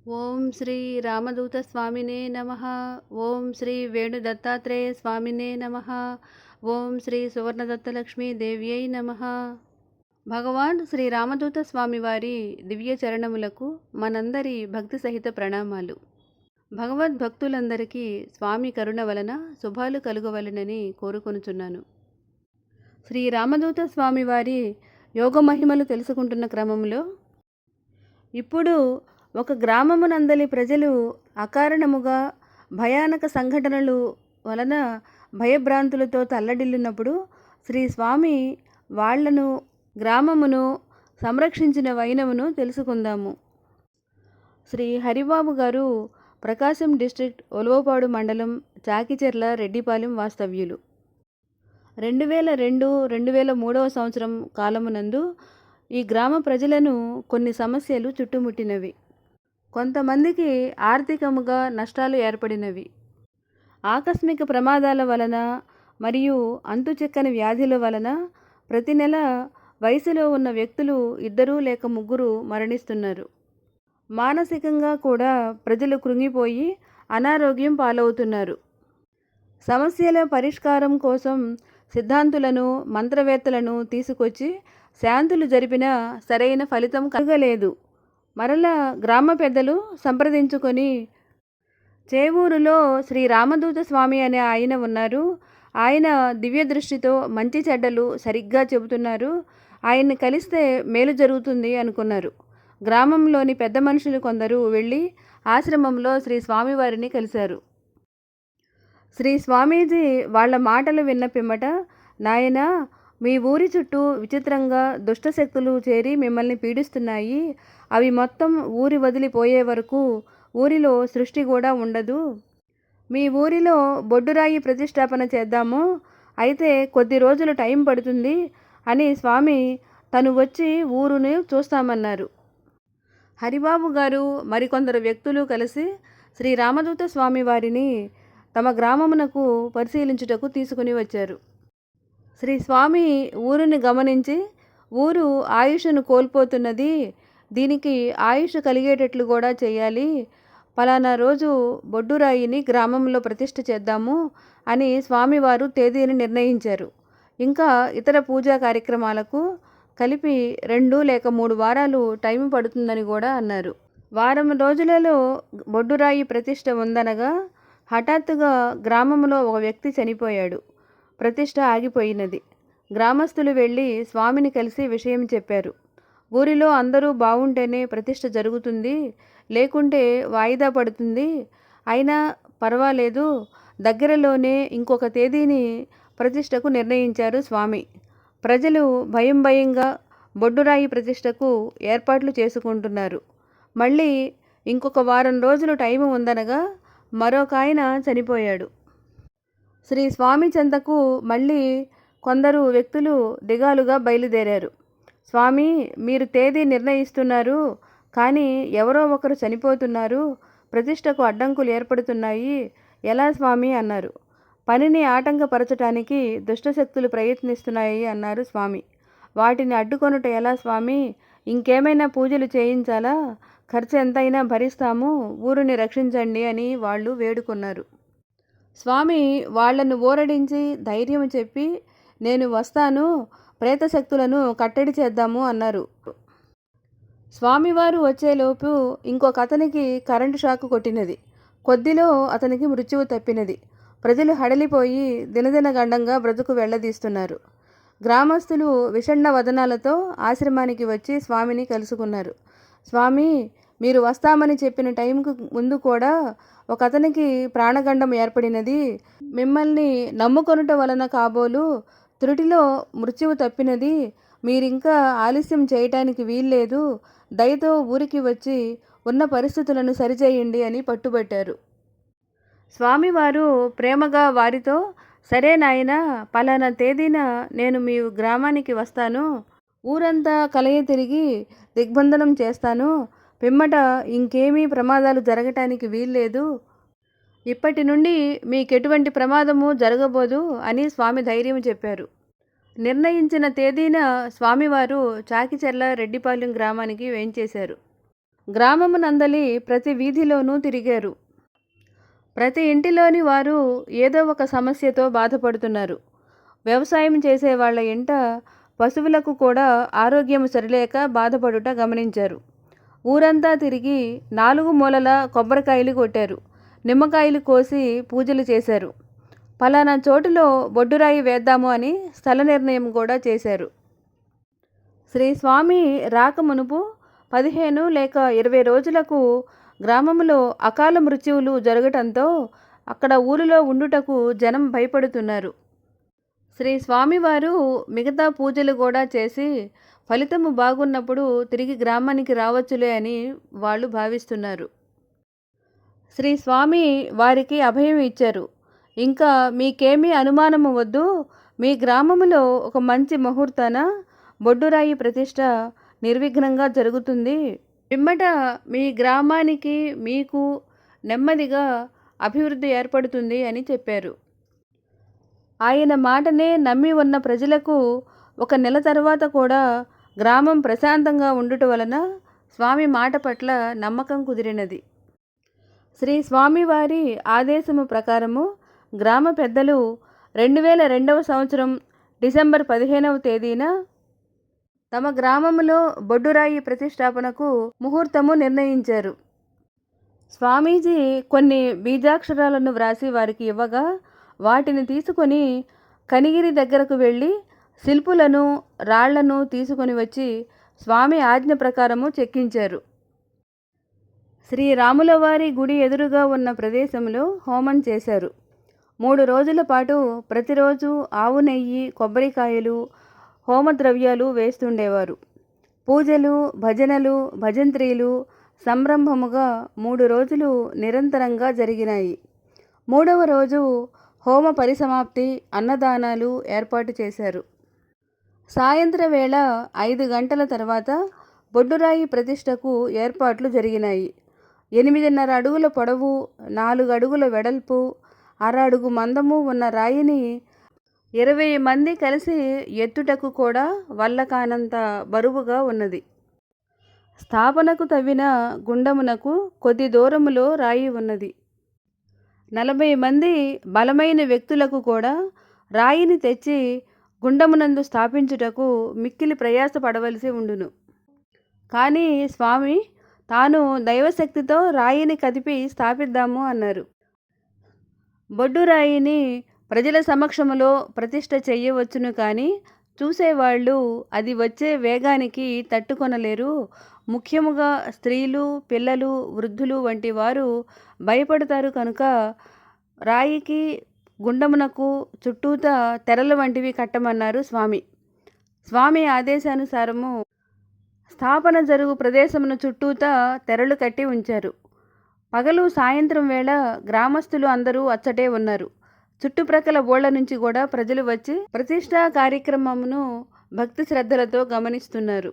ఓం శ్రీ రామదూత స్వామినే నమః. ఓం శ్రీ వేణుదత్తాత్రేయ స్వామినే నమః. ఓం శ్రీ సువర్ణదత్తలక్ష్మీ దేవ్యై నమః. భగవాన్ శ్రీ రామదూత స్వామివారి దివ్య చరణములకు మనందరి భక్తి సహిత ప్రణామాలు. భగవద్భక్తులందరికీ స్వామి కరుణ వలన శుభాలు కలుగవలెనని కోరుకొనుచున్నాను. శ్రీ రామదూత స్వామివారి యోగ మహిమలు తెలుసుకుంటున్న క్రమంలో ఇప్పుడు ఒక గ్రామమునందలి ప్రజలు అకారణముగా భయానక సంఘటనలు వలన భయభ్రాంతులతో తల్లడిల్లినప్పుడు శ్రీ స్వామి వాళ్లను గ్రామమును సంరక్షించిన వైనమును తెలుసుకుందాము. శ్రీ హరిబాబు గారు ప్రకాశం డిస్ట్రిక్ట్ ఒలవపాడు మండలం చాకిచెర్ల రెడ్డిపాలెం వాస్తవ్యులు. 2002-2003 సంవత్సరం కాలమునందు ఈ గ్రామ ప్రజలను కొన్ని సమస్యలు చుట్టుముట్టినవి. కొంతమందికి ఆర్థికముగా నష్టాలు ఏర్పడినవి. ఆకస్మిక ప్రమాదాల వలన మరియు అంతుచిక్కని వ్యాధుల వలన ప్రతి నెల వయసులో ఉన్న వ్యక్తులు 2 లేక 3 మరణిస్తున్నారు. మానసికంగా కూడా ప్రజలు కృంగిపోయి అనారోగ్యం పాలవుతున్నారు. సమస్యల పరిష్కారం కోసం సిద్ధాంతులను మంత్రవేత్తలను తీసుకొచ్చి శాంతులు జరిపినా సరైన ఫలితం కలగలేదు. మరలా గ్రామ పెద్దలు సంప్రదించుకొని చేవూరులో శ్రీ రామదూత స్వామి అనే ఆయన ఉన్నారు, ఆయన దివ్య దృష్టితో మంచి చెడ్డలు సరిగ్గా చెబుతున్నారు, ఆయన్ని కలిస్తే మేలు జరుగుతుంది అనుకున్నారు. గ్రామంలోని పెద్ద మనుషులు కొందరు వెళ్ళి ఆశ్రమంలో శ్రీ స్వామివారిని కలిశారు. శ్రీ స్వామీజీ వాళ్ళ మాటలు విన్న పిమ్మట, నాయనా, మీ ఊరి చుట్టూ విచిత్రంగా దుష్టశక్తులు చేరి మిమ్మల్ని పీడిస్తున్నాయి. అవి మొత్తం ఊరి వదిలిపోయే వరకు ఊరిలో సృష్టి కూడా ఉండదు. మీ ఊరిలో బొడ్డురాయి ప్రతిష్టాపన చేద్దాము, అయితే కొద్ది రోజులు టైం పడుతుంది అని స్వామి తను వచ్చి ఊరుని చూస్తామన్నారు. హరిబాబు గారు మరికొందరు వ్యక్తులు కలిసి శ్రీ రామదూత స్వామి వారిని తమ గ్రామమునకు పరిశీలించుటకు తీసుకుని వచ్చారు. శ్రీ స్వామి ఊరిని గమనించి, ఊరు ఆయుష్ను కోల్పోతున్నది, దీనికి ఆయుష్ కలిగేటట్లు కూడా చేయాలి, పలానా రోజు బొడ్డురాయిని గ్రామంలో ప్రతిష్ఠ చేద్దాము అని స్వామివారు తేదీని నిర్ణయించారు. ఇంకా ఇతర పూజా కార్యక్రమాలకు కలిపి 2 లేక 3 వారాలు టైం పడుతుందని కూడా అన్నారు. వారం రోజులలో బొడ్డురాయి ప్రతిష్ఠ ఉందనగా హఠాత్తుగా గ్రామంలో ఒక వ్యక్తి చనిపోయాడు. ప్రతిష్ఠ ఆగిపోయినది. గ్రామస్తులు వెళ్ళి స్వామిని కలిసి విషయం చెప్పారు. ఊరిలో అందరూ బాగుంటేనే ప్రతిష్ఠ జరుగుతుంది, లేకుంటే వాయిదా పడుతుంది, అయినా పర్వాలేదు, దగ్గరలోనే ఇంకొక తేదీని ప్రతిష్ఠకు నిర్ణయించారు స్వామి. ప్రజలు భయంగా బొడ్డురాయి ప్రతిష్ఠకు ఏర్పాట్లు చేసుకుంటున్నారు. మళ్ళీ ఇంకొక వారం రోజులు టైం ఉందనగా మరొక ఆయన చనిపోయాడు. శ్రీ స్వామి చెంతకు మళ్ళీ కొందరు వ్యక్తులు దిగాలుగా బయలుదేరారు. స్వామి, మీరు తేదీ నిర్ణయిస్తున్నారు, కానీ ఎవరో ఒకరు చనిపోతున్నారు, ప్రతిష్టకు అడ్డంకులు ఏర్పడుతున్నాయి, ఎలా స్వామి అన్నారు. పనిని ఆటంకపరచటానికి దుష్టశక్తులు ప్రయత్నిస్తున్నాయి అన్నారు స్వామి. వాటిని అడ్డుకొనుట ఎలా స్వామి? ఇంకేమైనా పూజలు చేయించాలా? ఖర్చు ఎంతైనా భరిస్తాము, ఊరిని రక్షించండి అని వాళ్ళు వేడుకున్నారు. స్వామి వాళ్లను ఊరడించి ధైర్యం చెప్పి, నేను వస్తాను, ప్రేతశక్తులను కట్టడి చేద్దాము అన్నారు. స్వామివారు వచ్చేలోపు ఇంకొక అతనికి కరెంటు షాకు కొట్టినది. కొద్దిలో అతనికి మృత్యువు తప్పినది. ప్రజలు హడలిపోయి దినదిన గండంగా బ్రతుకు వెళ్లదీస్తున్నారు. గ్రామస్తులు విషణ్ణ వదనాలతో ఆశ్రమానికి వచ్చి స్వామిని కలుసుకున్నారు. స్వామి, మీరు వస్తామని చెప్పిన టైంకు ముందు కూడా ఒక అతనికి ప్రాణగండం ఏర్పడినది, మిమ్మల్ని నమ్ముకొనుట వలన కాబోలు త్రుటిలో మృత్యువు తప్పినది, మీరింకా ఆలస్యం చేయటానికి వీల్లేదు, దయతో ఊరికి వచ్చి ఉన్న పరిస్థితులను సరిచేయండి అని పట్టుబట్టారు. స్వామివారు ప్రేమగా వారితో, సరే నాయనా, పలానా తేదీన నేను మీ గ్రామానికి వస్తాను, ఊరంతా కలయ తిరిగి దిగ్బంధనం చేస్తాను, పిమ్మట ఇంకేమీ ప్రమాదాలు జరగటానికి వీల్లేదు, ఇప్పటి నుండి మీకెటువంటి ప్రమాదము జరగబోదు అని స్వామి ధైర్యం చెప్పారు. నిర్ణయించిన తేదీన స్వామివారు చాకిచెర్ల రెడ్డిపాలెం గ్రామానికి వేంచేశారు. గ్రామమునందలి ప్రతి వీధిలోనూ తిరిగారు. ప్రతి ఇంటిలోని వారు ఏదో ఒక సమస్యతో బాధపడుతున్నారు. వ్యవసాయం చేసే వాళ్ళ ఇంట పశువులకు కూడా ఆరోగ్యం సరిలేక బాధపడుట గమనించారు. ఊరంతా తిరిగి నాలుగు మూలల కొబ్బరికాయలు కొట్టారు. నిమ్మకాయలు కోసి పూజలు చేశారు. పలానా చోటులో బొడ్డురాయి వేద్దాము అని స్థల నిర్ణయం కూడా చేశారు. శ్రీ స్వామి రాక మునుపు 15 లేక 20 రోజులకు గ్రామంలో అకాల మృత్యువులు జరగటంతో అక్కడ ఊరిలో ఉండుటకు జనం భయపడుతున్నారు. శ్రీ స్వామివారు మిగతా పూజలు కూడా చేసి ఫలితము బాగున్నప్పుడు తిరిగి గ్రామానికి రావచ్చులే అని వాళ్ళు భావిస్తున్నారు. శ్రీ స్వామి వారికి అభయం ఇచ్చారు. ఇంకా మీకేమీ అనుమానము వద్దు, మీ గ్రామములో ఒక మంచి ముహూర్తాన బొడ్డురాయి ప్రతిష్ట నిర్విఘ్నంగా జరుగుతుంది. పిమ్మట మీ గ్రామానికి మీకు నెమ్మదిగా అభివృద్ధి ఏర్పడుతుంది అని చెప్పారు. ఆయన మాటనే నమ్మి ఉన్న ప్రజలకు 1 నెల తర్వాత కూడా గ్రామం ప్రశాంతంగా ఉండుట వలన స్వామి మాట పట్ల నమ్మకం కుదిరినది. శ్రీ స్వామివారి ఆదేశము ప్రకారము గ్రామ పెద్దలు 2002వ సంవత్సరం డిసెంబర్ 15వ తేదీన తమ గ్రామములో బొడ్డురాయి ప్రతిష్టాపనకు ముహూర్తము నిర్ణయించారు. స్వామీజీ కొన్ని బీజాక్షరాలను వ్రాసి వారికి ఇవ్వగా వాటిని తీసుకొని కనిగిరి దగ్గరకు వెళ్ళి శిల్పులను రాళ్లను తీసుకొని వచ్చి స్వామి ఆజ్ఞ ప్రకారము చెక్కించారు. శ్రీరాములవారి గుడి ఎదురుగా ఉన్న ప్రదేశంలో హోమం చేశారు. 3 రోజుల పాటు ప్రతిరోజు ఆవు నెయ్యి, కొబ్బరికాయలు, హోమద్రవ్యాలు వేస్తుండేవారు. పూజలు, భజనలు, భజంత్రీలు సంరంభముగా 3 రోజులు నిరంతరంగా జరిగినాయి. 3వ రోజు హోమ పరిసమాప్తి, అన్నదానాలు ఏర్పాటు చేశారు. సాయంత్ర వేళ 5 గంటల తర్వాత బొడ్డురాయి ప్రతిష్టకు ఏర్పాట్లు జరిగినాయి. 8.5 అడుగుల పొడవు, 4 అడుగుల వెడల్పు, 1/2 అడుగు మందము ఉన్న రాయిని 20 మంది కలిసి ఎత్తుటకు కూడా వల్ల కానంత బరువుగా ఉన్నది. స్థాపనకు తవ్విన గుండమునకు కొద్ది దూరములో రాయి ఉన్నది. 40 మంది బలమైన వ్యక్తులకు కూడా రాయిని తెచ్చి గుండమునందు స్థాపించుటకు మిక్కిలి ప్రయాస పడవలసి ఉండును. కానీ స్వామి తాను దైవశక్తితో రాయిని కదిపి స్థాపిద్దాము అన్నారు. బొడ్డురాయిని ప్రజల సమక్షములో ప్రతిష్ఠ చెయ్యవచ్చును, కానీ చూసేవాళ్ళు అది వచ్చే వేగానికి తట్టుకొనలేరు. ముఖ్యముగా స్త్రీలు, పిల్లలు, వృద్ధులు వంటి వారు భయపడతారు కనుక రాయికి గుండమునకు చుట్టూతా తెరలు వంటివి కట్టమన్నారు స్వామి. స్వామి ఆదేశానుసారము స్థాపన జరుగు ప్రదేశమును చుట్టూతా తెరలు కట్టి ఉంచారు. పగలు సాయంత్రం వేళ గ్రామస్తులు అందరూ అచ్చటే ఉన్నారు. చుట్టుప్రక్కల ఊళ్ళ నుంచి కూడా ప్రజలు వచ్చి ప్రతిష్ఠా కార్యక్రమమును భక్తి శ్రద్ధలతో గమనిస్తున్నారు.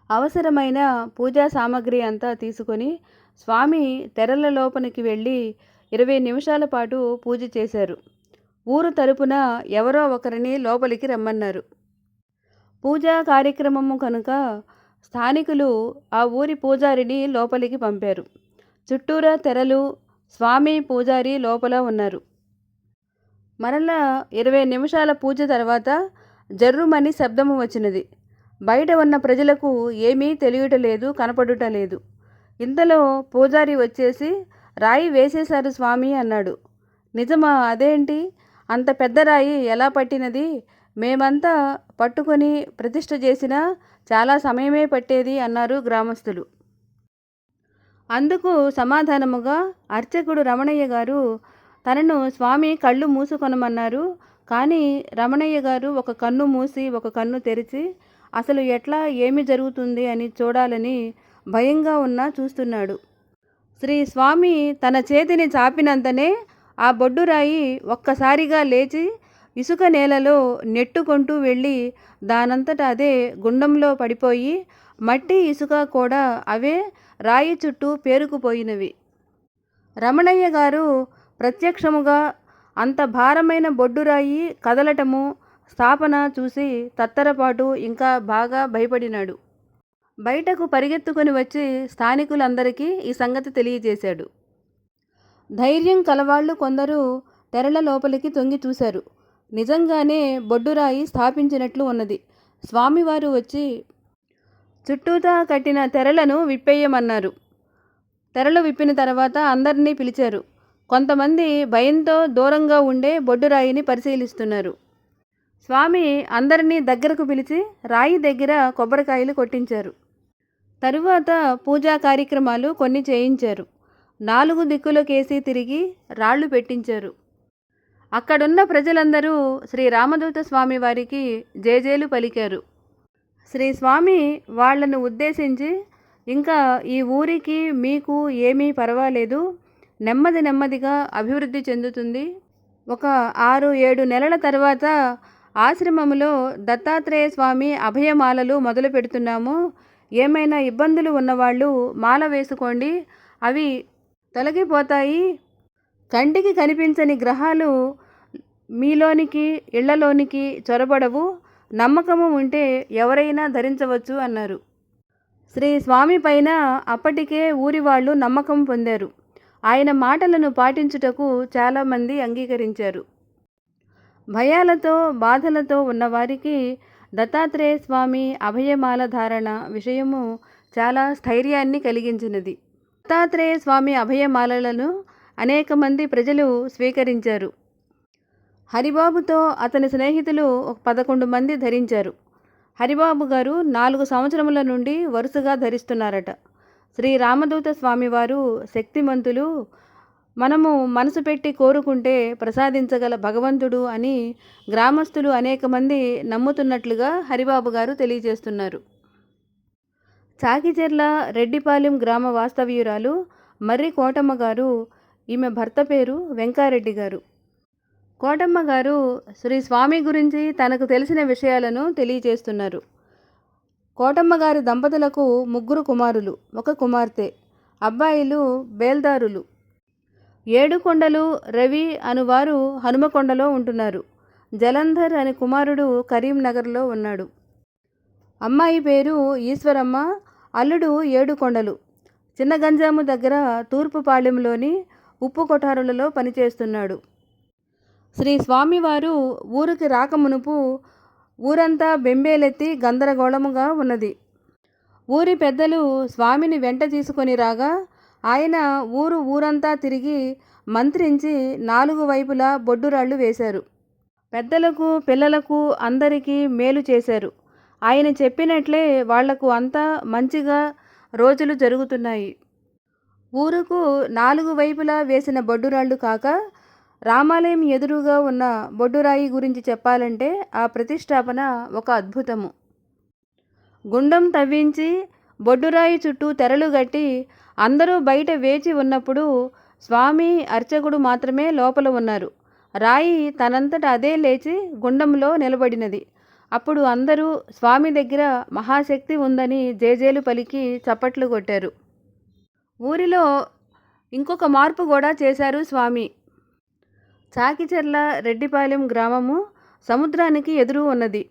అవసరమైన పూజా సామాగ్రి అంతా తీసుకొని స్వామి తెరల లోపలికి వెళ్ళి 20 నిమిషాల పాటు పూజ చేశారు. ఊరు తరపున ఎవరో ఒకరిని లోపలికి రమ్మన్నారు. పూజా కార్యక్రమము కనుక స్థానికులు ఆ ఊరి పూజారిని లోపలికి పంపారు. చుట్టూరా తెరలు, స్వామి, పూజారి లోపల ఉన్నారు. మరలా 20 నిమిషాల పూజ తర్వాత జర్రుమని శబ్దము వచ్చినది. బయట ఉన్న ప్రజలకు ఏమీ తెలియటలేదు, కనపడుటలేదు. ఇంతలో పూజారి వచ్చేసి రాయి వేసేశారు స్వామి అన్నాడు. నిజమా? అదేంటి? అంత పెద్ద రాయి ఎలా పట్టినది? మేమంతా పట్టుకొని ప్రతిష్ఠ చేసినా చాలా సమయమే పట్టేది అన్నారు గ్రామస్తులు. అందుకు సమాధానముగా అర్చకుడు రమణయ్య గారు తనను స్వామి కళ్ళు మూసుకొనమన్నారు. కానీ రమణయ్య గారు ఒక కన్ను మూసి ఒక కన్ను తెరిచి అసలు ఎట్లా ఏమి జరుగుతుంది అని చూడాలని భయంగా ఉన్నా చూస్తున్నాడు. శ్రీ స్వామి తన చేతిని చాపినంతనే ఆ బొడ్డురాయి ఒక్కసారిగా లేచి ఇసుక నేలలో నెట్టుకొంటూ వెళ్ళి దానంతట అదే గుండంలో పడిపోయి మట్టి, ఇసుక కూడా అవే రాయి చుట్టూ పేరుకుపోయినవి. రమణయ్య గారు ప్రత్యక్షముగా అంత భారమైన బొడ్డురాయి కదలటము, స్థాపన చూసి తత్తరపాటు ఇంకా బాగా భయపడినాడు. బయటకు పరిగెత్తుకొని వచ్చి స్థానికులందరికీ ఈ సంగతి తెలియజేశాడు. ధైర్యం కలవాళ్ళు కొందరు తెరల లోపలికి తొంగి చూశారు. నిజంగానే బొడ్డురాయి స్థాపించినట్లు ఉన్నది. స్వామివారు వచ్చి చుట్టూతా కట్టిన తెరలను విప్పేయమన్నారు. తెరలు విప్పిన తర్వాత అందరినీ పిలిచారు. కొంతమంది భయంతో దూరంగా ఉండే బొడ్డురాయిని పరిశీలిస్తున్నారు. స్వామి అందరినీ దగ్గరకు పిలిచి రాయి దగ్గర కొబ్బరికాయలు కొట్టించారు. తరువాత పూజా కార్యక్రమాలు కొన్ని చేయించారు. 4 దిక్కులకేసి తిరిగి రాళ్ళు పెట్టించారు. అక్కడున్న ప్రజలందరూ శ్రీ రామదూత స్వామి వారికి జేజేలు పలికారు. శ్రీ స్వామి వాళ్లను ఉద్దేశించి, ఇంకా ఈ ఊరికి మీకు ఏమీ పర్వాలేదు, నెమ్మది నెమ్మదిగా అభివృద్ధి చెందుతుంది. ఒక 6-7 నెలల తర్వాత ఆశ్రమములో దత్తాత్రేయ స్వామి అభయమాలలు మొదలు పెడుతున్నాము. ఏమైనా ఇబ్బందులు ఉన్నవాళ్ళు మాల వేసుకోండి, అవి తొలగిపోతాయి. కంటికి కనిపించని గ్రహాలు మీలోనికి ఇళ్లలోనికి చొరబడవు. నమ్మకము ఉంటే ఎవరైనా ధరించవచ్చు అన్నారు. శ్రీ స్వామి పైన అప్పటికే ఊరి వాళ్ళు నమ్మకం పొందారు. ఆయన మాటలను పాటించుటకు చాలామంది అంగీకరించారు. భయాలతో బాధలతో ఉన్నవారికి దత్తాత్రేయ స్వామి అభయమాల ధారణ విషయము చాలా స్థైర్యాన్ని కలిగించినది. దత్తాత్రేయ స్వామి అభయమాలలను అనేక మంది ప్రజలు స్వీకరించారు. హరిబాబుతో అతని స్నేహితులు 11 మంది ధరించారు. హరిబాబు గారు 4 సంవత్సరముల నుండి వరుసగా ధరిస్తున్నారట. శ్రీ రామదూత స్వామివారు శక్తిమంతులు, మనము మనసు పెట్టి కోరుకుంటే ప్రసాదించగల భగవంతుడు అని గ్రామస్తులు అనేక మంది నమ్ముతున్నట్లుగా హరిబాబు గారు తెలియజేస్తున్నారు. చాకిచెర్ల రెడ్డిపాలెం గ్రామ వాస్తవ్యురాలు మర్రి కోటమ్మ గారు, ఈమె భర్త పేరు వెంకారెడ్డి గారు. కోటమ్మ గారు శ్రీ స్వామి గురించి తనకు తెలిసిన విషయాలను తెలియజేస్తున్నారు. కోటమ్మ గారి దంపతులకు 3 కుమారులు, 1 కుమార్తె. అబ్బాయిలు బేల్దారులు. ఏడుకొండలు రవి అనువారు హనుమకొండలో ఉంటున్నారు. జలంధర్ అనే కుమారుడు కరీంనగర్లో ఉన్నాడు. అమ్మాయి పేరు ఈశ్వరమ్మ, అల్లుడు ఏడుకొండలు. చిన్నగంజాము దగ్గర తూర్పుపాళెంలోని ఉప్పు కొఠారులలో పనిచేస్తున్నాడు. శ్రీ స్వామివారు ఊరికి రాకమునుపు ఊరంతా బెంబేలెత్తి గందరగోళముగా ఉన్నది. ఊరి పెద్దలు స్వామిని వెంట తీసుకొని రాగా ఆయన ఊరంతా తిరిగి మంత్రించి 4 వైపులా బొడ్డురాళ్ళు వేశారు. పెద్దలకు పిల్లలకు అందరికీ మేలు చేశారు. ఆయన చెప్పినట్లే వాళ్లకు అంతా మంచిగా రోజులు జరుగుతున్నాయి. ఊరుకు 4 వైపులా వేసిన బొడ్డురాళ్ళు కాక రామాలయం ఎదురుగా ఉన్న బొడ్డురాయి గురించి చెప్పాలంటే ఆ ప్రతిష్టాపన ఒక అద్భుతము. గుండం తవ్వించి బొడ్డురాయి చుట్టూ తెరలు గట్టి అందరూ బయట వేచి ఉన్నప్పుడు స్వామి అర్చకుడు మాత్రమే లోపల ఉన్నారు. రాయి తనంతట అదే లేచి గుండంలో నిలబడినది. అప్పుడు అందరూ స్వామి దగ్గర మహాశక్తి ఉందని జేజేలు పలికి చప్పట్లు కొట్టారు. ఊరిలో ఇంకొక మార్పు కూడా చేశారు స్వామి. చాకిచెర్ల రెడ్డిపాలెం గ్రామము సముద్రానికి ఎదురు ఉన్నది.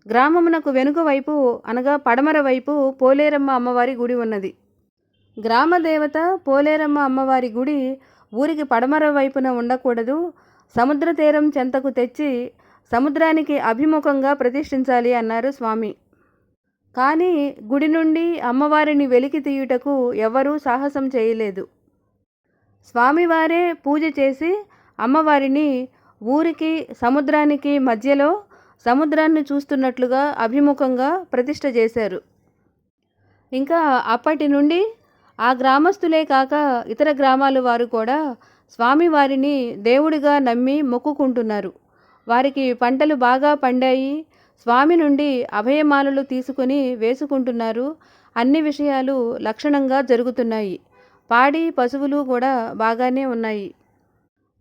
గ్రామమునకు వెనుక వైపు అనగా పడమర వైపు పోలేరమ్మ అమ్మవారి గుడి ఉన్నది. గ్రామదేవత పోలేరమ్మ అమ్మవారి గుడి ఊరికి పడమర వైపున ఉండకూడదు, సముద్ర తీరం చెంతకు తెచ్చి సముద్రానికి అభిముఖంగా ప్రతిష్ఠించాలి అన్నారు స్వామి. కానీ గుడి నుండి అమ్మవారిని వెలికి తీయుటకు ఎవరూ సాహసం చేయలేదు. స్వామివారే పూజ చేసి అమ్మవారిని ఊరికి సముద్రానికి మధ్యలో సముద్రాన్ని చూస్తున్నట్లుగా అభిముఖంగా ప్రతిష్ఠ చేశారు. ఇంకా అప్పటి నుండి ఆ గ్రామస్తులే కాక ఇతర గ్రామాల వారు కూడా స్వామివారిని దేవుడిగా నమ్మి మొక్కుకుంటున్నారు. వారికి పంటలు బాగా పండాయి. స్వామి నుండి అభయమాలలు తీసుకుని వేసుకుంటున్నారు. అన్ని విషయాలు లక్షణంగా జరుగుతున్నాయి. పాడి పశువులు కూడా బాగానే ఉన్నాయి.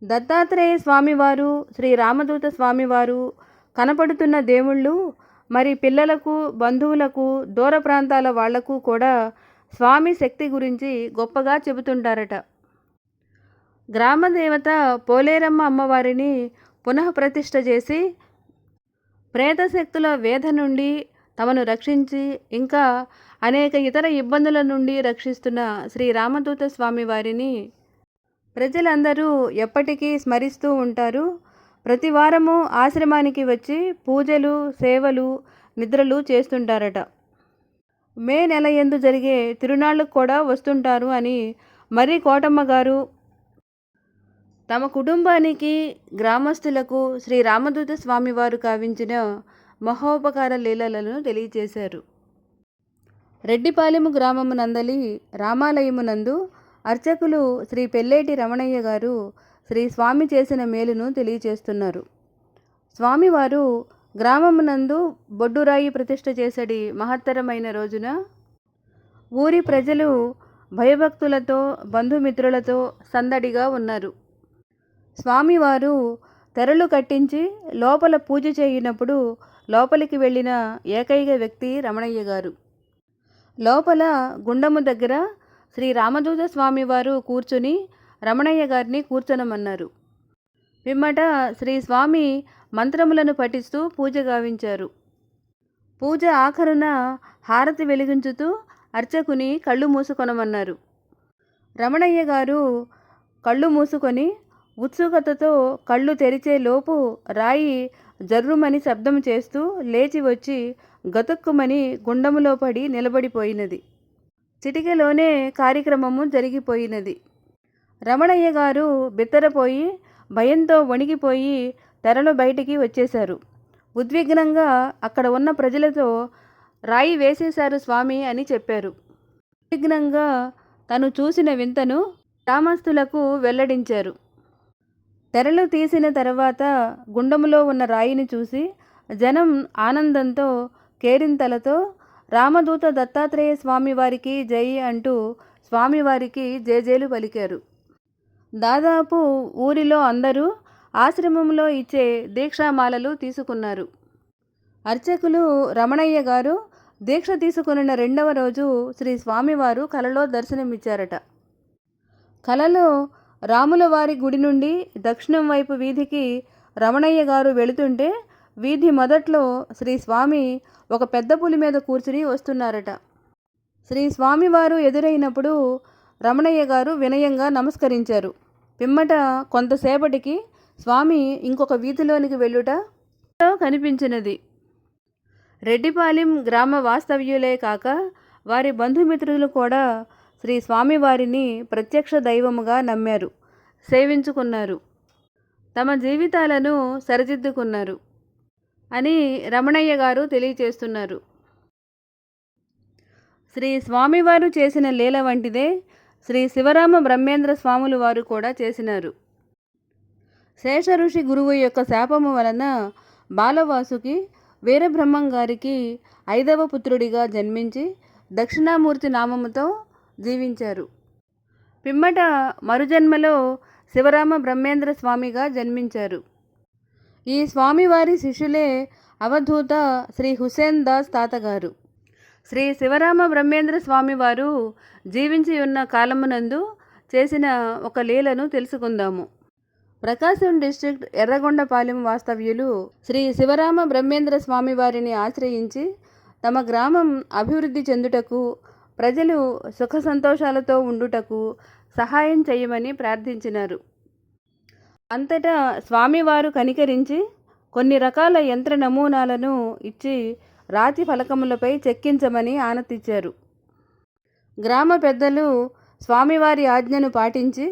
దత్తాత్రేయ స్వామివారు, శ్రీ రామదూత స్వామివారు కనపడుతున్న దేవుళ్ళు మరి పిల్లలకు, బంధువులకు, దూర ప్రాంతాల వాళ్లకు కూడా స్వామి శక్తి గురించి గొప్పగా చెబుతుంటారట. గ్రామదేవత పోలేరమ్మ అమ్మవారిని పునఃప్రతిష్ఠ చేసి ప్రేతశక్తుల వేధ నుండి తమను రక్షించి ఇంకా అనేక ఇతర ఇబ్బందుల నుండి రక్షిస్తున్న శ్రీ రామదూత స్వామి వారిని ప్రజలందరూ ఎప్పటికీ స్మరిస్తూ ఉంటారు. ప్రతి వారము ఆశ్రమానికి వచ్చి పూజలు, సేవలు, నిద్రలు చేస్తుంటారట. మే నెల యందు జరిగే తిరునాళ్ళకు కూడా వస్తుంటారు అని మర్రి కోటమ్మ గారు తమ కుటుంబానికి, గ్రామస్తులకు శ్రీ రామదూత స్వామివారు కావించిన మహోపకార లీలలను తెలియజేశారు. రెడ్డిపాలెము గ్రామము నందలి రామాలయమునందు అర్చకులు శ్రీ పెల్లేటి రమణయ్య గారు శ్రీ స్వామి చేసిన మేలును తెలియచేస్తున్నారు. స్వామివారు గ్రామమునందు బొడ్డురాయి ప్రతిష్ఠ చేసడి మహత్తరమైన రోజున ఊరి ప్రజలు భయభక్తులతో, బంధుమిత్రులతో సందడిగా ఉన్నారు. స్వామివారు తెరలు కట్టించి లోపల పూజ చేయినప్పుడు లోపలికి వెళ్ళిన ఏకైక వ్యక్తి రమణయ్య గారు. లోపల గుండము దగ్గర శ్రీ రామదూత స్వామివారు కూర్చుని రమణయ్య గారిని కూర్చొనమన్నారు. పిమ్మట శ్రీ స్వామి మంత్రములను పఠిస్తూ పూజ గావించారు. పూజ ఆఖరున హారతి వెలిగించుతూ అర్చకుని కళ్ళు మూసుకొనమన్నారు. రమణయ్య గారు కళ్ళు మూసుకొని ఉత్సుకతతో కళ్ళు తెరిచే లోపు రాయి జర్రుమని శబ్దం చేస్తూ లేచి వచ్చి గతుక్కుమని గుండములో పడి నిలబడిపోయినది. చిటికెలోనే కార్యక్రమము జరిగిపోయినది. రమణయ్య గారు బిత్తరపోయి భయంతో వణికిపోయి తెరలు బయటికి వచ్చేశారు. ఉద్విగ్నంగా అక్కడ ఉన్న ప్రజలతో రాయి వేసేశారు స్వామి అని చెప్పారు. ఉద్విగ్నంగా తను చూసిన వింతను గ్రామస్తులకు వెల్లడించారు. తెరలు తీసిన తర్వాత గుండములో ఉన్న రాయిని చూసి జనం ఆనందంతో, కేరింతలతో రామదూత దత్తాత్రేయ స్వామివారికి జై అంటూ స్వామివారికి జేజేలు పలికారు. దాదాపు ఊరిలో అందరూ ఆశ్రమంలో ఇచ్చే దీక్షామాలలు తీసుకున్నారు. అర్చకులు రమణయ్య గారు దీక్ష తీసుకున్న రెండవ రోజు శ్రీ స్వామివారు కలలో దర్శనమిచ్చారట. కలలో రాములవారి గుడి నుండి దక్షిణం వైపు వీధికి రమణయ్య గారు వెళుతుంటే వీధి మొదట్లో శ్రీ స్వామి ఒక పెద్ద పులి మీద కూర్చుని వస్తున్నారట. శ్రీ స్వామివారు ఎదురైనప్పుడు రమణయ్య గారు వినయంగా నమస్కరించారు. పిమ్మట కొంతసేపటికి స్వామి ఇంకొక వీధిలోనికి వెళ్ళుట కనిపించినది. రెడ్డిపాలెం గ్రామ వాస్తవ్యులే కాక వారి బంధుమిత్రులు కూడా శ్రీ స్వామివారిని ప్రత్యక్ష దైవముగా నమ్మారు, సేవించుకున్నారు, తమ జీవితాలను సరిదిద్దుకున్నారు అని రమణయ్య గారు తెలియచేస్తున్నారు. శ్రీ స్వామివారు చేసిన లీల వంటిదే శ్రీ శివరామ బ్రహ్మేంద్ర స్వాములు వారు కూడా చేసినారు. శేషఋషి గురువు యొక్క శాపము వలన బాలవాసుకి వీరబ్రహ్మం గారికి 5వ పుత్రుడిగా జన్మించి దక్షిణామూర్తి నామముతో జీవించారు. పిమ్మట మరుజన్మలో శివరామ బ్రహ్మేంద్ర స్వామిగా జన్మించారు. ఈ స్వామివారి శిష్యులే అవధూత శ్రీ హుసేన్ దాస్ తాతగారు. శ్రీ శివరామ బ్రహ్మేంద్ర స్వామివారు జీవించి ఉన్న కాలమునందు చేసిన ఒక లీలను తెలుసుకుందాము. ప్రకాశం డిస్ట్రిక్ట్ ఎర్రగొండపాలెం వాస్తవ్యులు శ్రీ శివరామ బ్రహ్మేంద్ర స్వామివారిని ఆశ్రయించి తమ గ్రామం అభివృద్ధి చెందుటకు, ప్రజలు సుఖ సంతోషాలతో ఉండుటకు సహాయం చేయమని ప్రార్థించినారు. అంతటా స్వామివారు కనికరించి కొన్ని రకాల యంత్ర నమూనాలను ఇచ్చి రాతి ఫలకములపై చెక్కించమని ఆనతిచ్చారు. గ్రామ పెద్దలు స్వామివారి ఆజ్ఞను పాటించి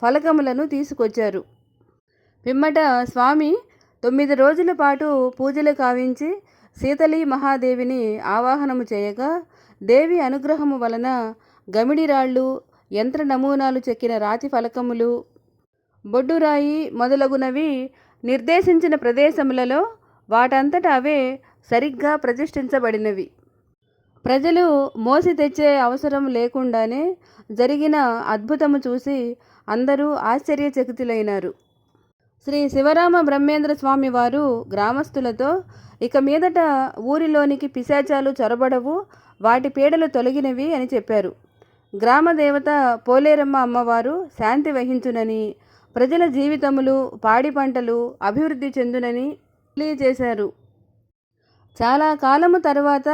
ఫలకములను తీసుకొచ్చారు. పిమ్మట స్వామి 9 రోజుల పాటు పూజలు కావించి శీతళీ మహాదేవిని ఆవాహనము చేయగా దేవి అనుగ్రహము వలన గమిడిరాళ్ళు, యంత్ర నమూనాలు చెక్కిన రాతి ఫలకములు, బొడ్డురాయి మొదలగునవి నిర్దేశించిన ప్రదేశములలో వాటంతట అవే సరిగ్గా ప్రతిష్ఠించబడినవి. ప్రజలు మోసి తెచ్చే అవసరం లేకుండానే జరిగిన అద్భుతము చూసి అందరూ ఆశ్చర్యచకితులైనారు. శ్రీ శివరామ బ్రహ్మేంద్ర స్వామి వారు గ్రామస్తులతో ఇక మీదట ఊరిలోనికి పిశాచాలు చొరబడవు, వాటి పీడలు తొలగినవి అని చెప్పారు. గ్రామదేవత పోలేరమ్మ అమ్మవారు శాంతి వహించునని, ప్రజల జీవితములు, పాడి పంటలు అభివృద్ధి చెందునని తెలియజేశారు. చాలా కాలము తరువాత,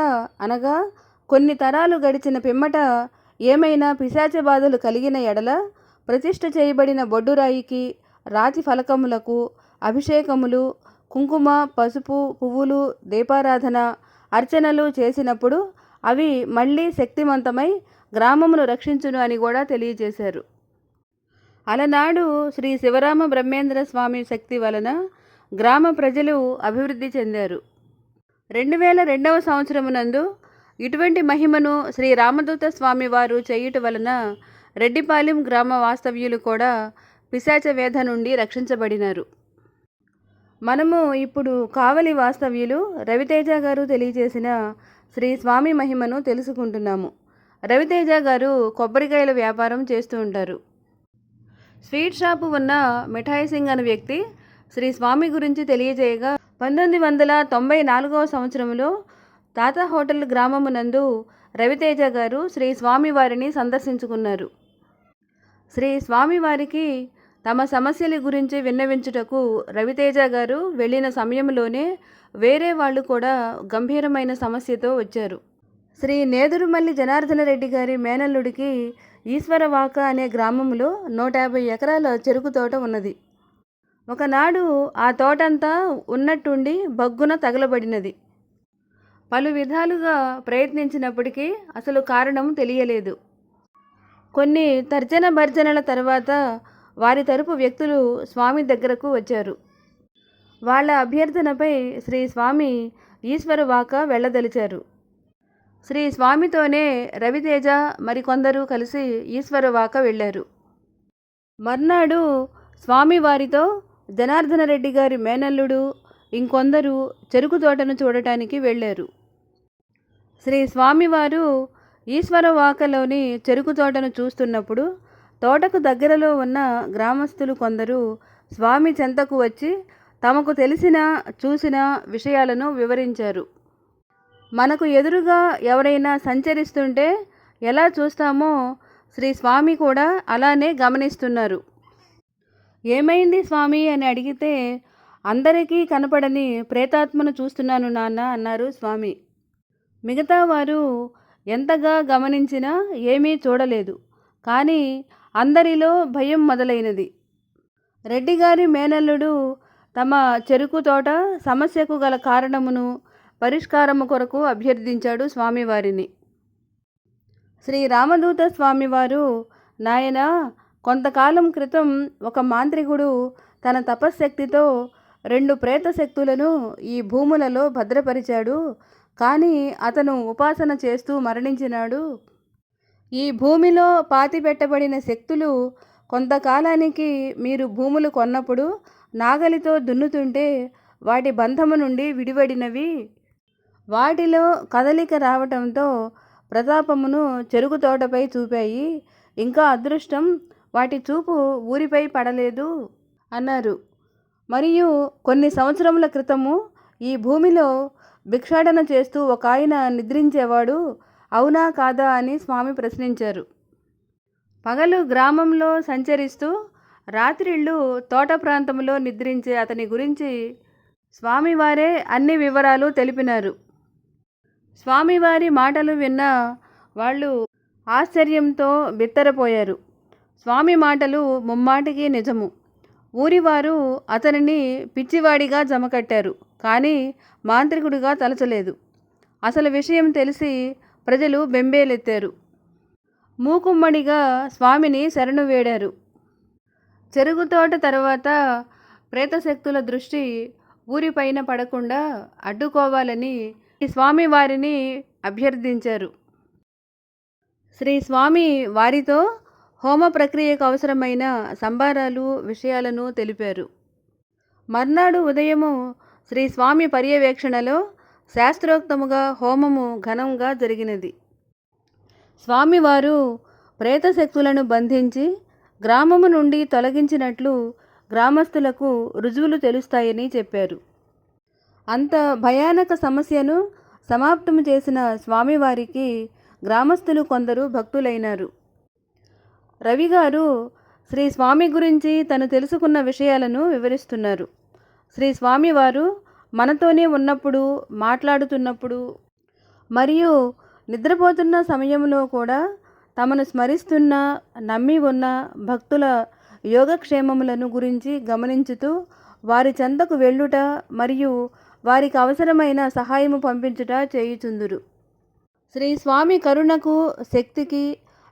అనగా కొన్ని తరాలు గడిచిన పిమ్మట, ఏమైనా పిశాచ బాధలు కలిగిన ఎడల ప్రతిష్ఠ చేయబడిన బొడ్డురాయికి, రాతి ఫలకములకు అభిషేకములు, కుంకుమ, పసుపు, పువ్వులు, దీపారాధన, అర్చనలు చేసినప్పుడు అవి మళ్ళీ శక్తివంతమై గ్రామమును రక్షించును అని కూడా తెలియజేశారు. అలనాడు శ్రీ శివరామ బ్రహ్మేంద్ర స్వామి శక్తి వలన గ్రామ ప్రజలు అభివృద్ధి చెందారు. 2002వ సంవత్సరమునందు ఇటువంటి మహిమను శ్రీ రామదూత స్వామి వారు చేయుట వలన రెడ్డిపాలెం గ్రామ వాస్తవ్యులు కూడా పిశాచ వేధ నుండి రక్షించబడినారు. మనము ఇప్పుడు కావలి వాస్తవ్యులు రవితేజ గారు తెలియజేసిన శ్రీ స్వామి మహిమను తెలుసుకుంటున్నాము. రవితేజ గారు కొబ్బరికాయల వ్యాపారం చేస్తూ ఉంటారు. స్వీట్ షాపు ఉన్న మిఠాయి సింగ్ అనే వ్యక్తి శ్రీ స్వామి గురించి తెలియజేయగా, 1994వ సంవత్సరంలో తాతా హోటల్ గ్రామమునందు రవితేజ గారు శ్రీ స్వామి వారిని సందర్శించుకున్నారు. శ్రీ స్వామివారికి తమ సమస్యల గురించి విన్నవించుటకు రవితేజ గారు వెళ్ళిన సమయంలోనే వేరే వాళ్ళు కూడా గంభీరమైన సమస్యతో వచ్చారు. శ్రీ నేదురుమల్లి జనార్దన రెడ్డి గారి మేనల్లుడికి ఈశ్వరవాక అనే గ్రామంలో 150 ఎకరాల చెరుకు తోట ఉన్నది. ఒకనాడు ఆ తోటంతా ఉన్నట్టుండి బగ్గున తగలబడినది. పలు విధాలుగా ప్రయత్నించినప్పటికీ అసలు కారణం తెలియలేదు. కొన్ని తర్జన భర్జనల తర్వాత వారి తరపు వ్యక్తులు స్వామి దగ్గరకు వచ్చారు. వాళ్ళ అభ్యర్థనపై శ్రీ స్వామి ఈశ్వరవాక వెళ్ళదలిచారు. శ్రీ స్వామితోనే రవితేజ మరికొందరు కలిసి ఈశ్వరవాక వెళ్ళారు. మర్నాడు స్వామివారితో జనార్దన రెడ్డి గారి మేనల్లుడు ఇంకొందరు చెరుకు తోటను చూడటానికి వెళ్ళారు. శ్రీ స్వామివారు ఈశ్వరవాకలోని చెరుకు తోటను చూస్తున్నప్పుడు తోటకు దగ్గరలో ఉన్న గ్రామస్తులు కొందరు స్వామి చెంతకు వచ్చి తమకు తెలిసిన చూసిన విషయాలను వివరించారు. మనకు ఎదురుగా ఎవరైనా సంచరిస్తుంటే ఎలా చూస్తామో శ్రీ స్వామి కూడా అలానే గమనిస్తున్నారు. ఏమైంది స్వామి అని అడిగితే, అందరికీ కనపడని ప్రేతాత్మను చూస్తున్నాను నాన్న అన్నారు స్వామి. మిగతా వారు ఎంతగా గమనించినా ఏమీ చూడలేదు. కానీ అందరిలో భయం మొదలైనది. రెడ్డిగారి మేనల్లుడు తమ చెరుకు తోట సమస్యకు గల కారణమును పరిష్కారము కొరకు అభ్యర్థించాడు స్వామివారిని. శ్రీ రామదూత స్వామివారు, నాయనా, కొంతకాలం క్రితం ఒక మాంత్రికుడు తన తపశ్శక్తితో 2 ప్రేత శక్తులను ఈ భూములలో భద్రపరిచాడు. కానీ అతను ఉపాసన చేస్తూ మరణించినాడు. ఈ భూమిలో పాతిపెట్టబడిన శక్తులు కొంతకాలానికి మీరు భూములు కొన్నప్పుడు నాగలితో దున్నుతుంటే వాటి బంధము నుండి విడివడినవి. వాటిలో కదలిక రావటంతో ప్రతాపమును చెరుకు తోటపై చూపాయి. ఇంకా అదృష్టం, వాటి చూపు ఊరిపై పడలేదు అన్నారు. మరియు కొన్ని సంవత్సరముల క్రితము ఈ భూమిలో భిక్షాటన చేస్తూ ఒక ఆయన నిద్రించేవాడు, అవునా కాదా అని స్వామి ప్రశ్నించారు. పగలు గ్రామంలో సంచరిస్తూ రాత్రిళ్ళు తోట ప్రాంతంలో నిద్రించే అతని గురించి స్వామివారే అన్ని వివరాలు తెలిపినారు. స్వామివారి మాటలు విన్న వాళ్ళు ఆశ్చర్యంతో బిత్తరపోయారు. స్వామి మాటలు ముమ్మాటికి నిజము. ఊరివారు అతనిని పిచ్చివాడిగా జమకట్టారు, కానీ మాంత్రికుడిగా తలచలేదు. అసలు విషయం తెలిసి ప్రజలు బెంబేలెత్తారు. మూకుమ్మడిగా స్వామిని శరణు వేడారు. చెరుగుతోట తర్వాత ప్రేతశక్తుల దృష్టి ఊరిపైన పడకుండా అడ్డుకోవాలని స్వామివారిని అభ్యర్థించారు. శ్రీ స్వామి వారితో హోమ ప్రక్రియకు అవసరమైన సంభారాలు విషయాలను తెలిపారు. మర్నాడు ఉదయము శ్రీ స్వామి పర్యవేక్షణలో శాస్త్రోక్తముగా హోమము ఘనంగా జరిగినది. స్వామివారు ప్రేతశక్తులను బంధించి గ్రామము నుండి తొలగించినట్లు గ్రామస్తులకు రుజువులు తెలుస్తాయని చెప్పారు. అంత భయానక సమస్యను సమాప్తము చేసిన స్వామివారికి గ్రామస్తులు కొందరు భక్తులైనారు. రవిగారు శ్రీ స్వామి గురించి తను తెలుసుకున్న విషయాలను వివరిస్తున్నారు. శ్రీ స్వామివారు మనతోనే ఉన్నప్పుడు, మాట్లాడుతున్నప్పుడు మరియు నిద్రపోతున్న సమయంలో కూడా తమను స్మరిస్తున్న, నమ్మి ఉన్న భక్తుల యోగక్షేమములను గురించి గమనించుతూ వారి చెంతకు వెళ్ళుట మరియు వారికి అవసరమైన సహాయము పంపించుట చేయుచుందురు. శ్రీ స్వామి కరుణకు, శక్తికి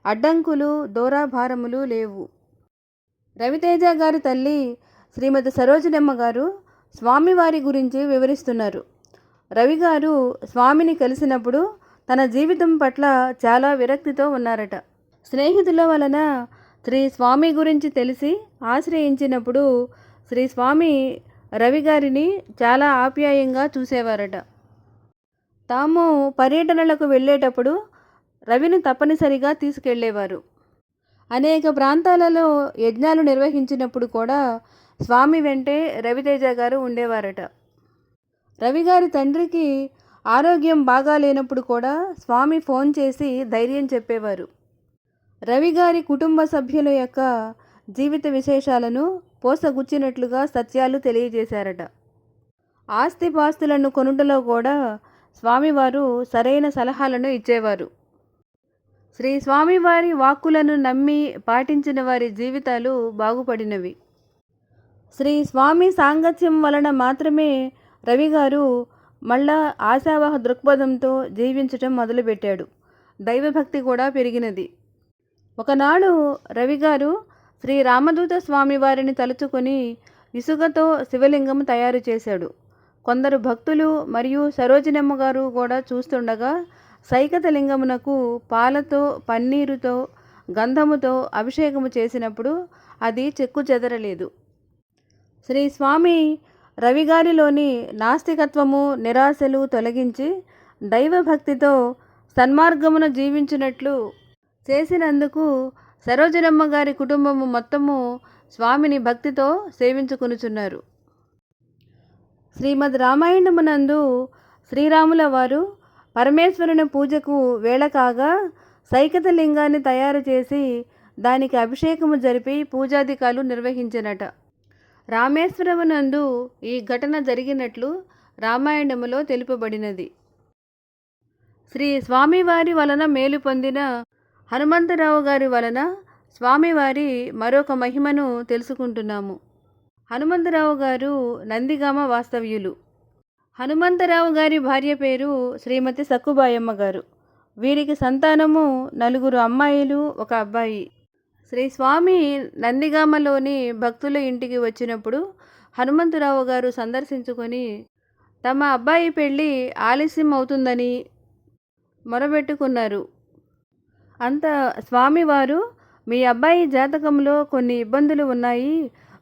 అడ్డంకులు, దూరాభారములు లేవు. రవితేజ గారి తల్లి శ్రీమతి సరోజినమ్మ గారు స్వామివారి గురించి వివరిస్తున్నారు. రవి గారు స్వామిని కలిసినప్పుడు తన జీవితం పట్ల చాలా విరక్తితో ఉన్నారట. స్నేహితుల వలన శ్రీ స్వామి గురించి తెలిసి ఆశ్రయించినప్పుడు శ్రీ స్వామి రవి గారిని చాలా ఆప్యాయంగా చూసేవారట. తాము పర్యటనలకు వెళ్ళేటప్పుడు రవిని తప్పనిసరిగా తీసుకెళ్లేవారు. అనేక ప్రాంతాలలో యజ్ఞాలు నిర్వహించినప్పుడు కూడా స్వామి వెంటే రవితేజ గారు ఉండేవారట. రవి గారి తండ్రికి ఆరోగ్యం బాగాలేనప్పుడు కూడా స్వామి ఫోన్ చేసి ధైర్యం చెప్పేవారు. రవి గారి కుటుంబ సభ్యుల యొక్క జీవిత విశేషాలను పోసగుచ్చినట్లుగా సత్యాలు తెలియజేశారట. ఆస్తిపాస్తులను కొనుటలో కూడా స్వామివారు సరైన సలహాలను ఇచ్చేవారు. శ్రీ స్వామివారి వాక్కులను నమ్మి పాటించిన వారి జీవితాలు బాగుపడినవి. శ్రీ స్వామి సాంగత్యం వలన మాత్రమే రవి గారు మళ్ళా ఆశావహ దృక్పథంతో జీవించటం మొదలుపెట్టాడు. దైవభక్తి కూడా పెరిగినది. ఒకనాడు రవి గారు శ్రీ రామదూత స్వామివారిని తలుచుకొని ఇసుకతో శివలింగం తయారు చేశాడు. కొందరు భక్తులు మరియు సరోజినమ్మ గారు కూడా చూస్తుండగా సైకత లింగమునకు పాలతో, పన్నీరుతో, గంధముతో అభిషేకము చేసినప్పుడు అది చెక్కు చెదరలేదు. శ్రీ స్వామి రవిగారిలోని నాస్తికత్వము, నిరాశలు తొలగించి దైవభక్తితో సన్మార్గమున జీవించినట్లు చేసినందుకు సరోజినమ్మ గారి కుటుంబము మొత్తము స్వామిని భక్తితో సేవించుకొనుచున్నారు. శ్రీమద్ రామాయణమునందు శ్రీరాముల వారు పరమేశ్వరుని పూజకు వేళ కాగా సైకత లింగాన్ని తయారు చేసి దానికి అభిషేకము జరిపి పూజాధికాలు నిర్వహించినట. రామేశ్వరమునందు ఈ ఘటన జరిగినట్లు రామాయణములో తెలుపబడినది. శ్రీ స్వామివారి వలన మేలు పొందిన హనుమంతరావు గారి వలన స్వామివారి మరొక మహిమను తెలుసుకుంటున్నాము. హనుమంతరావు గారు నందిగామ వాస్తవ్యులు. హనుమంతరావు గారి భార్య పేరు శ్రీమతి సక్కుబాయమ్మ గారు. వీరికి సంతానము 4 అమ్మాయిలు, 1 అబ్బాయి. శ్రీ స్వామి నందిగామలోని భక్తుల ఇంటికి వచ్చినప్పుడు హనుమంతరావు గారు సందర్శించుకొని తమ అబ్బాయి పెళ్ళి ఆలస్యం అవుతుందని మొరబెట్టుకున్నారు. అంత స్వామివారు, మీ అబ్బాయి జాతకంలో కొన్ని ఇబ్బందులు ఉన్నాయి,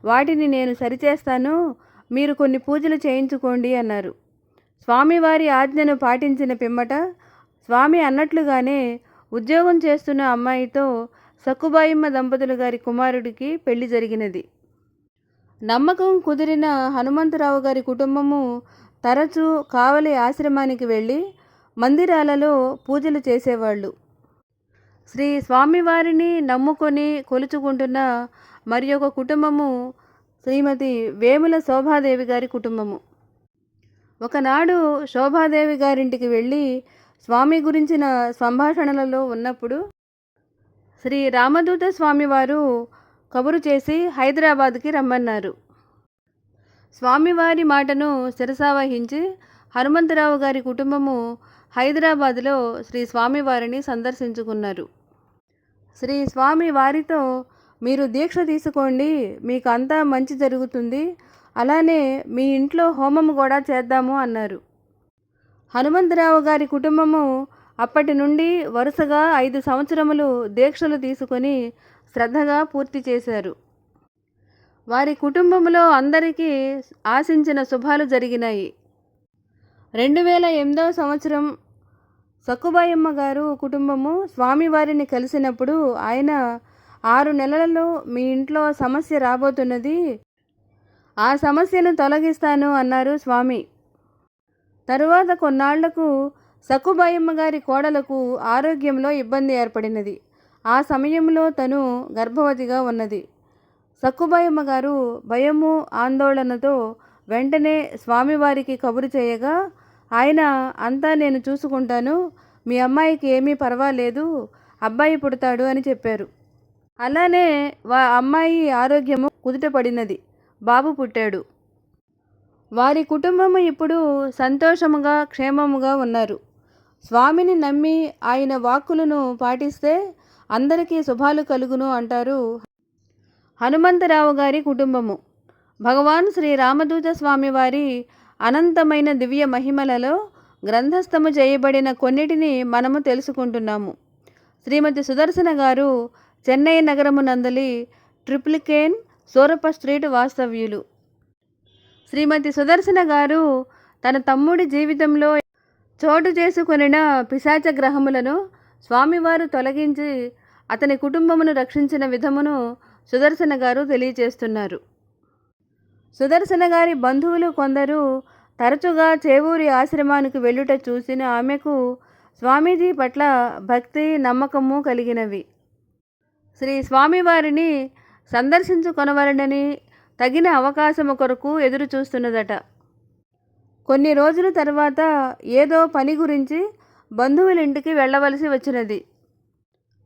వాటిని నేను సరిచేస్తాను, మీరు కొన్ని పూజలు చేయించుకోండి అన్నారు. స్వామివారి ఆజ్ఞను పాటించిన పిమ్మట స్వామి అన్నట్లుగానే ఉద్యోగం చేస్తున్న అమ్మాయితో సక్కుబాయమ్మ దంపతులు గారి కుమారుడికి పెళ్లి జరిగినది. నమ్మకం కుదిరిన హనుమంతరావు గారి కుటుంబము తరచూ కావలి ఆశ్రమానికి వెళ్ళి మందిరాలలో పూజలు చేసేవాళ్ళు. శ్రీ స్వామివారిని నమ్ముకొని కొలుచుకుంటున్న మరి ఒక కుటుంబము శ్రీమతి వేముల శోభాదేవి గారి కుటుంబము. ఒకనాడు శోభాదేవి గారింటికి వెళ్ళి స్వామి గురించిన సంభాషణలలో ఉన్నప్పుడు శ్రీ రామదూత స్వామివారు కబురు చేసి హైదరాబాద్కి రమ్మన్నారు. స్వామివారి మాటను శిరసావహించి హనుమంతరావు గారి కుటుంబము హైదరాబాద్లో శ్రీ స్వామివారిని సందర్శించుకున్నారు. శ్రీ స్వామి వారితో, మీరు దీక్ష తీసుకోండి, మీకు అంతా మంచి జరుగుతుంది, అలానే మీ ఇంట్లో హోమము కూడా చేద్దాము అన్నారు. హనుమంతరావు గారి కుటుంబము అప్పటి నుండి వరుసగా 5 సంవత్సరములు దీక్షలు తీసుకొని శ్రద్ధగా పూర్తి చేశారు. వారి కుటుంబంలో అందరికీ ఆశించిన శుభాలు జరిగినాయి. 2008వ సంవత్సరం సక్కుబాయమ్మ గారు కుటుంబము స్వామివారిని కలిసినప్పుడు ఆయన 6 నెలలలో మీ ఇంట్లో సమస్య రాబోతున్నది, ఆ సమస్యను తొలగిస్తాను అన్నారు స్వామి. తరువాత కొన్నాళ్లకు సక్కుబాయమ్మ గారి కోడలకు ఆరోగ్యంలో ఇబ్బంది ఏర్పడినది. ఆ సమయంలో తను గర్భవతిగా ఉన్నది. సక్కుబాయమ్మ గారు భయము, ఆందోళనతో వెంటనే స్వామివారికి కబురు చేయగా ఆయన, అంతా నేను చూసుకుంటాను, మీ అమ్మాయికి ఏమీ పర్వాలేదు, అబ్బాయి పుడతాడు అని చెప్పారు. అలానే అమ్మాయి ఆరోగ్యము కుదుటపడినది, బాబు పుట్టాడు. వారి కుటుంబము ఇప్పుడు సంతోషముగా క్షేమముగా ఉన్నారు. స్వామిని నమ్మి ఆయన వాక్కులను పాటిస్తే అందరికీ శుభాలు కలుగును అంటారు హనుమంతరావు గారి కుటుంబము. భగవాన్ శ్రీ రామదూత స్వామివారి అనంతమైన దివ్య మహిమలలో గ్రంథస్థము చేయబడిన కొన్నిటిని మనము తెలుసుకుంటున్నాము. శ్రీమతి సుదర్శన గారు చెన్నై నగరమునందలి ట్రిప్లికేన్ సోరప స్ట్రీట్ వాస్తవ్యులు. శ్రీమతి సుదర్శన గారు తన తమ్ముడి జీవితంలో చోటు చేసుకొనిన పిశాచ గ్రహములను స్వామివారు తొలగించి అతని కుటుంబమును రక్షించిన విధమును సుదర్శన గారు తెలియచేస్తున్నారు. సుదర్శన గారి బంధువులు కొందరు తరచుగా చేవూరి ఆశ్రమానికి వెళ్ళుట చూసిన ఆమెకు స్వామీజీ పట్ల భక్తి నమ్మకము కలిగినవి. శ్రీ స్వామివారిని సందర్శించుకొనవలనని తగిన అవకాశము కొరకు ఎదురు చూస్తున్నదట. కొన్ని రోజుల తర్వాత ఏదో పని గురించి బంధువులింటికి వెళ్ళవలసి వచ్చినది.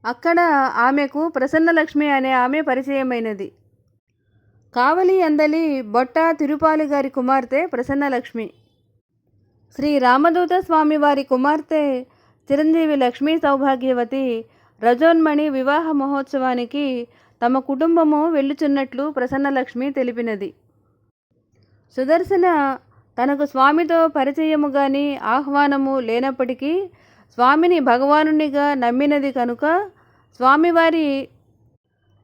అక్కడ ఆమెకు ప్రసన్నలక్ష్మి అనే ఆమె పరిచయమైనది. కావలి అందలి బొట్ట తిరుపాలు గారి కుమార్తె ప్రసన్నలక్ష్మి. శ్రీ రామదూత స్వామివారి కుమార్తె చిరంజీవి లక్ష్మీ సౌభాగ్యవతి రజోన్మణి వివాహ మహోత్సవానికి తమ కుటుంబము వెళ్ళుచున్నట్లు ప్రసన్నలక్ష్మి తెలిపినది. సుదర్శన తనకు స్వామితో పరిచయము గాని ఆహ్వానము లేనప్పటికీ స్వామిని భగవానునిగా నమ్మినది కనుక స్వామివారి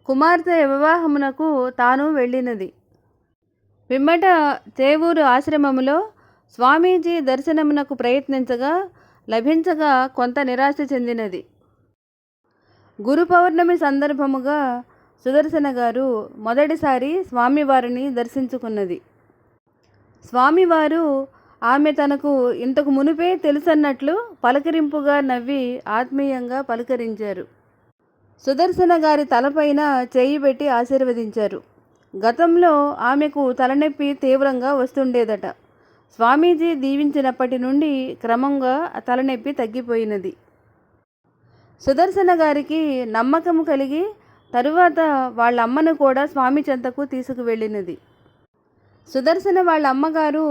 కుమార్తె వివాహమునకు తాను వెళ్ళినది. పిమ్మట చేవూరు ఆశ్రమములో స్వామీజీ దర్శనమునకు ప్రయత్నించగా లభించగా కొంత నిరాశ చెందినది. గురు పౌర్ణమి సందర్భముగా సుదర్శన గారు మొదటిసారి స్వామివారిని దర్శించుకున్నది. స్వామివారు ఆమె తనకు ఇంతకు మునుపే తెలుసన్నట్లు పలకరింపుగా నవ్వి ఆత్మీయంగా పలకరించారు. సుదర్శన గారి తలపైన చేయి పెట్టి ఆశీర్వదించారు. గతంలో ఆమెకు తలనొప్పి తీవ్రంగా వస్తుండేదట. స్వామీజీ దీవించినప్పటి నుండి క్రమంగా తలనొప్పి తగ్గిపోయినది. సుదర్శన గారికి నమ్మకం కలిగి తరువాత వాళ్ళ అమ్మను కూడా స్వామి చెంతకు తీసుకువెళ్ళినది. సుదర్శన వాళ్ళ అమ్మగారు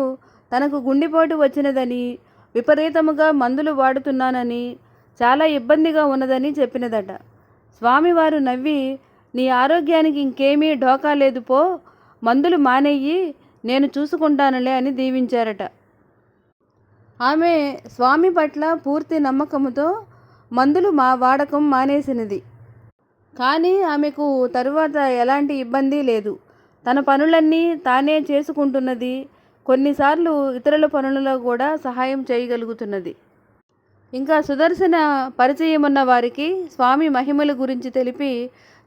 తనకు గుండెపోటు వచ్చినదని, విపరీతముగా మందులు వాడుతున్నానని, చాలా ఇబ్బందిగా ఉన్నదని చెప్పినదట. స్వామివారు నవ్వి, నీ ఆరోగ్యానికి ఇంకేమీ ఢోకా లేదు పో, మందులు మానేయి, నేను చూసుకుంటానులే అని దీవించారట. ఆమె స్వామి పట్ల పూర్తి నమ్మకముతో మందులు వాడకం మానేసినది. కానీ ఆమెకు తరువాత ఎలాంటి ఇబ్బంది లేదు. తన పనులన్నీ తానే చేసుకుంటున్నది. కొన్నిసార్లు ఇతరుల పనులలో కూడా సహాయం చేయగలుగుతున్నది. ఇంకా సుదర్శన పరిచయమున్న వారికి స్వామి మహిమల గురించి తెలిపి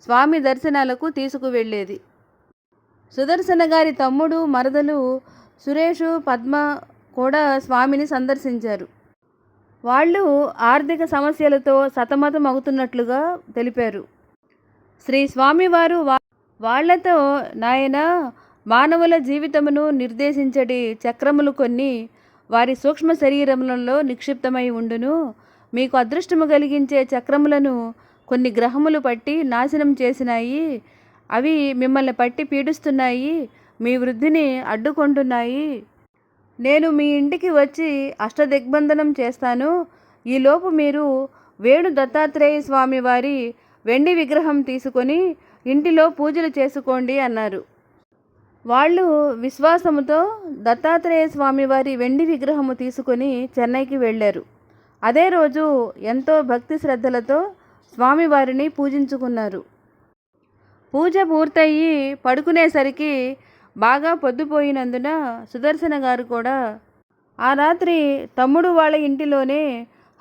స్వామి దర్శనాలకు తీసుకువెళ్ళేది. సుదర్శన గారి తమ్ముడు మరదలు సురేషు పద్మ కూడా స్వామిని సందర్శించారు. వాళ్ళు ఆర్థిక సమస్యలతో సతమతం అవుతున్నట్లుగా తెలిపారు. శ్రీ స్వామివారు వాళ్లతో, నాయనా, మానవుల జీవితమును నిర్దేశించడి చక్రములు కొన్ని వారి సూక్ష్మ శరీరములలో నిక్షిప్తమై ఉండును. మీకు అదృష్టము కలిగించే చక్రములను కొన్ని గ్రహములు పట్టి నాశనం చేసినాయి. అవి మిమ్మల్ని పట్టి పీడిస్తున్నాయి, మీ వృద్ధిని అడ్డుకుంటున్నాయి. నేను మీ ఇంటికి వచ్చి అష్టదిగ్బంధనం చేస్తాను. ఈలోపు మీరు వేణు దత్తాత్రేయ స్వామి వారి వెండి విగ్రహం తీసుకొని ఇంటిలో పూజలు చేసుకోండి అన్నారు. వాళ్ళు విశ్వాసముతో దత్తాత్రేయ స్వామివారి వెండి విగ్రహము తీసుకొని చెన్నైకి వెళ్ళారు. అదే రోజు ఎంతో భక్తి శ్రద్ధలతో స్వామివారిని పూజించుకున్నారు. పూజ పూర్తయి పడుకునేసరికి బాగా పొద్దుపోయినందున సుదర్శన గారు కూడా ఆ రాత్రి తమ్ముడు వాళ్ళ ఇంటిలోనే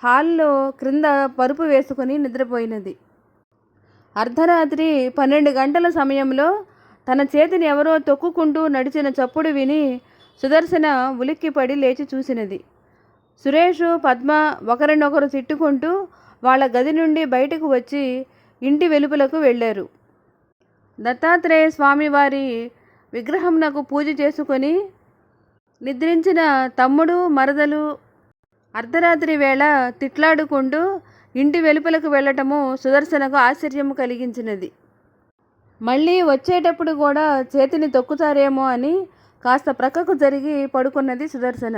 హాల్లో క్రింద పరుపు వేసుకుని నిద్రపోయినది. అర్ధరాత్రి 12 గంటల సమయంలో తన చేతిని ఎవరో తొక్కుకుంటూ నడిచిన చప్పుడు విని సుదర్శన ఉలిక్కిపడి లేచి చూసినది. సురేషు పద్మ ఒకరినొకరు తిట్టుకుంటూ వాళ్ళ గది నుండి బయటకు వచ్చి ఇంటి వెలుపలకు వెళ్ళారు. దత్తాత్రేయ స్వామివారి విగ్రహంనకు పూజ చేసుకొని నిద్రించిన తమ్ముడు మరదలు అర్ధరాత్రి వేళ తిట్లాడుకుంటూ ఇంటి వెలుపలకు వెళ్ళటము సుదర్శనకు ఆశ్చర్యము కలిగించినది. మళ్ళీ వచ్చేటప్పుడు కూడా చేతిని తొక్కుతారేమో అని కాస్త ప్రక్కకు జరిగి పడుకున్నది సుదర్శన.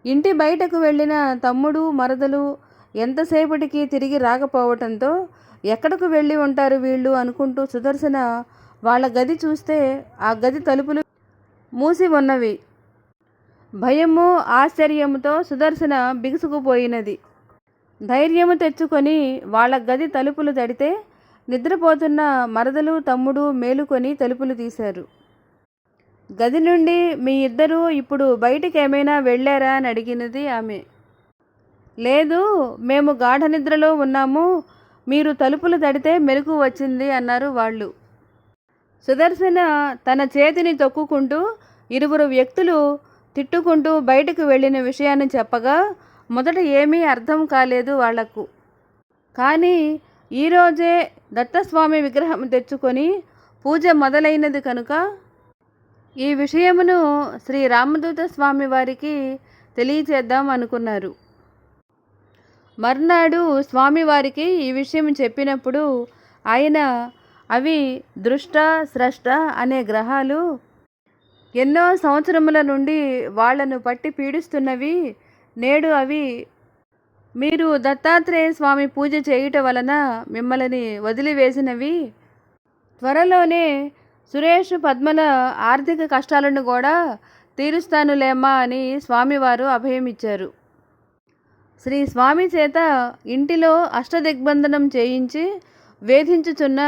ఇంటి బయటకు వెళ్ళిన తమ్ముడు మరదలు ఎంతసేపటికి తిరిగి రాకపోవటంతో ఎక్కడకు వెళ్ళి ఉంటారు వీళ్ళు అనుకుంటూ సుదర్శన వాళ్ళ గది చూస్తే ఆ గది తలుపులు మూసి ఉన్నవి. భయము ఆశ్చర్యముతో సుదర్శన బిగుసుకుపోయినది. ధైర్యము తెచ్చుకొని వాళ్ళ గది తలుపులు తడితే నిద్రపోతున్న మరదలు తమ్ముడు మేలుకొని తలుపులు తీశారు. గది నుండి మీ ఇద్దరూ ఇప్పుడు బయటికి ఏమైనా వెళ్ళారా అని అడిగినది ఆమె. లేదు, మేము గాఢ నిద్రలో ఉన్నాము, మీరు తలుపులు తడితే మెలకు వచ్చింది అన్నారు వాళ్ళు. సుదర్శన తన చేతిని తొక్కుకుంటూ ఇరువురు వ్యక్తులు తిట్టుకుంటూ బయటకు వెళ్ళిన విషయాన్ని చెప్పగా మొదట ఏమీ అర్థం కాలేదు వాళ్లకు. కానీ ఈరోజే దత్తస్వామి విగ్రహం తెచ్చుకొని పూజ మొదలైనది కనుక ఈ విషయమును శ్రీ రామదూత స్వామి వారికి తెలియచేద్దాం అనుకున్నారు. మర్నాడు స్వామివారికి ఈ విషయం చెప్పినప్పుడు ఆయన అవి దృష్ట స్రష్ట అనే గ్రహాలు ఎన్నో సంవత్సరముల నుండి వాళ్లను పట్టి పీడిస్తున్నవి, నేడు అవి మీరు దత్తాత్రేయ స్వామి పూజ చేయుట వలన మిమ్మల్ని వదిలివేసినవి, త్వరలోనే సురేష్ పద్మల ఆర్థిక కష్టాలను కూడా తీరుస్తానులేమ్మా అని స్వామివారు అభయమిచ్చారు. శ్రీ స్వామి చేత ఇంటిలో అష్టదిగ్బంధనం చేయించి వేధించుచున్న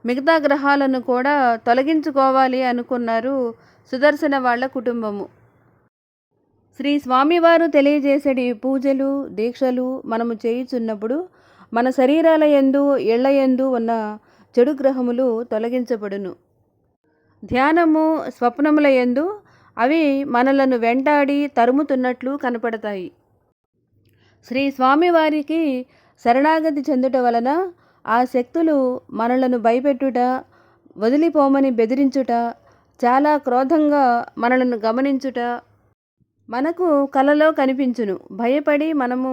మిగతా గ్రహాలను కూడా తొలగించుకోవాలి అనుకున్నారు సుదర్శన వాళ్ళ కుటుంబము. శ్రీ స్వామివారు తెలియజేసేటి పూజలు దీక్షలు మనము చేయుచున్నప్పుడు మన శరీరాల యందు ఇళ్ల యందు ఉన్న చెడు గ్రహములు తొలగించబడును. ధ్యానము స్వప్నముల యందు అవి మనలను వెంటాడి తరుముతున్నట్లు కనపడతాయి. శ్రీ స్వామివారికి శరణాగతి చెందుట వలన ఆ శక్తులు మనలను భయపెట్టుట, వదిలిపోమని బెదిరించుట, చాలా క్రోధంగా మనలను గమనించుట మనకు కలలో కనిపించును. భయపడి మనము